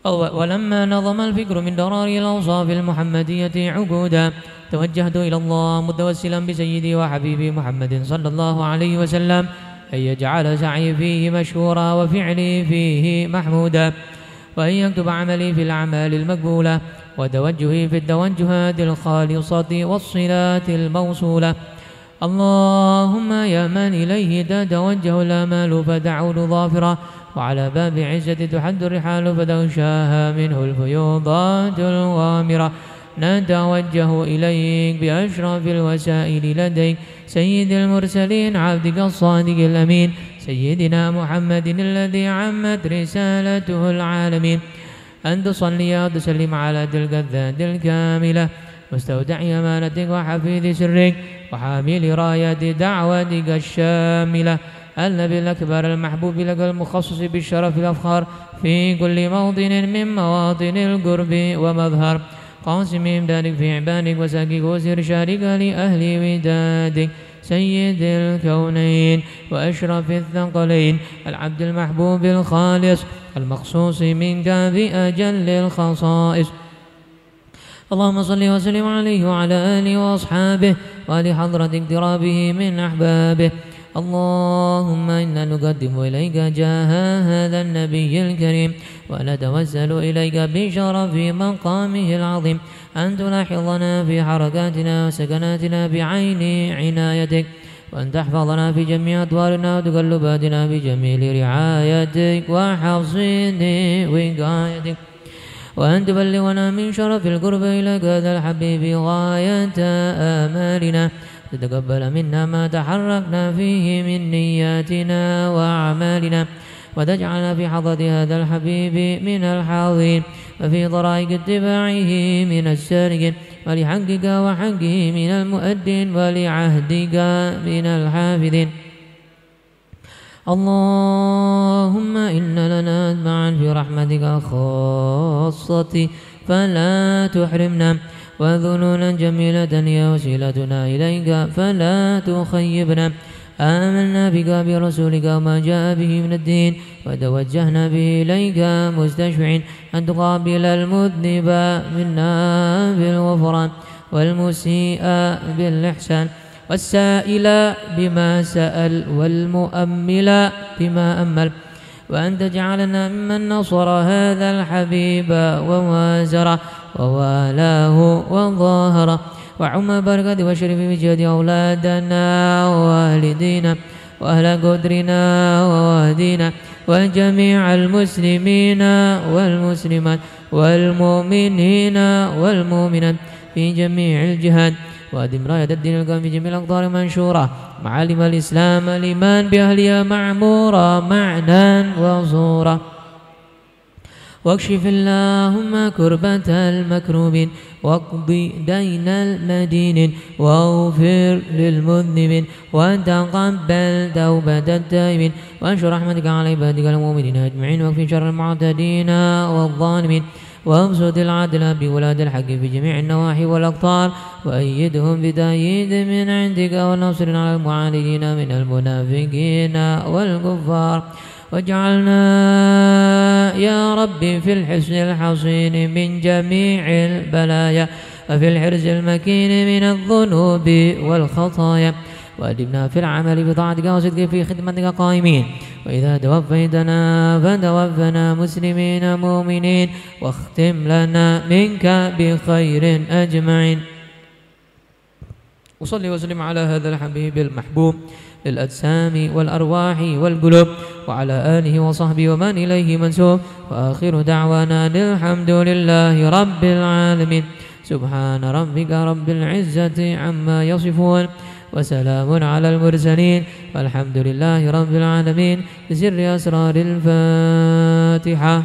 ولما نظم الفكر من درار الأوصاف المحمدية عقودا توجهت إلى الله متوسلا بسيدي وحبيبي محمد صلى الله عليه وسلم أن يجعل سعي فيه مشهورا وفعلي فيه محمودا، وأن يكتب عملي في الأعمال المقبولة وتوجهي في التوجهات الخالصة والصلات الموصولة. اللهم يا من إليه تتوجه الآمال فتعود ظافرة، وعلى باب عزة تحد الرحال فتغشاها منه الفيوضات الغامرة. نتوجه إليك بأشرف الوسائل لديك سيد المرسلين عبدك الصادق الأمين سيدنا محمد الذي عمت رسالته العالمين، أن تصلي وتسلم على تلك الذات الكاملة مستودع أمانتك وحفيظ سرك وحامل راية دعوتك الشاملة، النبي الأكبر المحبوب لك المخصص بالشرف الأفخار في كل موطن من مواطن القرب ومظهر، قاسم إمدادك في عبادك وساقك وسر شارك لأهل ودادك سيد الكونين وأشرف الثقلين، العبد المحبوب الخالص المخصوص منك بأجل الخصائص. اللهم صل وسلم عليه وعلى آله وأصحابه ولحضرة اقترابه من أحبابه. اللهم إنا نقدم إليك جاه هذا النبي الكريم ونتوسل إليك بشرف مقامه العظيم أن تلاحظنا في حركاتنا وسكناتنا بعين عنايتك، وأن تحفظنا في جميع أدوارنا وتقلباتنا بجميل رعايتك وحفظ وقايتك، وأن تبلغنا من شرف القرب إلى هذا الحبيب غاية آمالنا، تتقبل منا ما تحركنا فيه من نياتنا وأعمالنا، وتجعلنا في حضرة هذا الحبيب من الحاضرين، وفي طرائق اتباعه من السارقين، ولحقك وحقه من المؤدين، ولعهدك من الحافظين. اللهم إن لنا أتباعا في رحمتك الخاصة فلا تحرمنا، وذنونا جميلة هي وسيلتنا إليك فلا تخيبنا، آمنا بك برسولك وما جاء به من الدين، وتوجهنا به إليك مستشفعين أن تقابل المذنب منا بالغفران، والمسيء بالإحسان، والسائل بما سأل، والمؤمل بما أمل، وأن تجعلنا ممن نصر هذا الحبيب ووازره ووالاه وظاهره، وعم بركة وشرف بجهد أولادنا ووالدينا وأهل قدرنا ووالدينا وجميع المسلمين والمسلمات والمؤمنين والمؤمنات في جميع الجهات، وأدم راية الدين القائم في جميع الأقطار منشورة، معالم الإسلام الإيمان بأهلها معمورة معنى وصورة، واكشف اللهم كربة المكروبين، واقض دين المدينين، واغفر للمذنبين، وتقبل توبة التائبين، وانشر رحمتك على عبادك المؤمنين أجمعين، واكفي شر المعتدين والظالمين، وابسط العدل بولاد الحق في جميع النواحي والأقطار، وأيدهم بتأييد من عندك ونصر على المعاندين من المنافقين والكفار، واجعلنا يا ربي في الحسن الحصين من جميع البلايا، وفي الحرز المكين من الذنوب والخطايا، وأدبنا في العمل بطاعتك وصدق في خدمتك قائمين، وإذا توفيتنا فتوفنا مسلمين مؤمنين، واختم لنا منك بخير أجمعين. وصلي وسلم على هذا الحبيب المحبوب للأجسام والأرواح والقلوب، وعلى آله وصحبه ومن إليه منسوب، وآخر دعوانا الحمد لله رب العالمين. سبحان ربك رب العزة عما يصفون، وسلام على المرسلين، والحمد لله رب العالمين. بسر أسرار الفاتحة.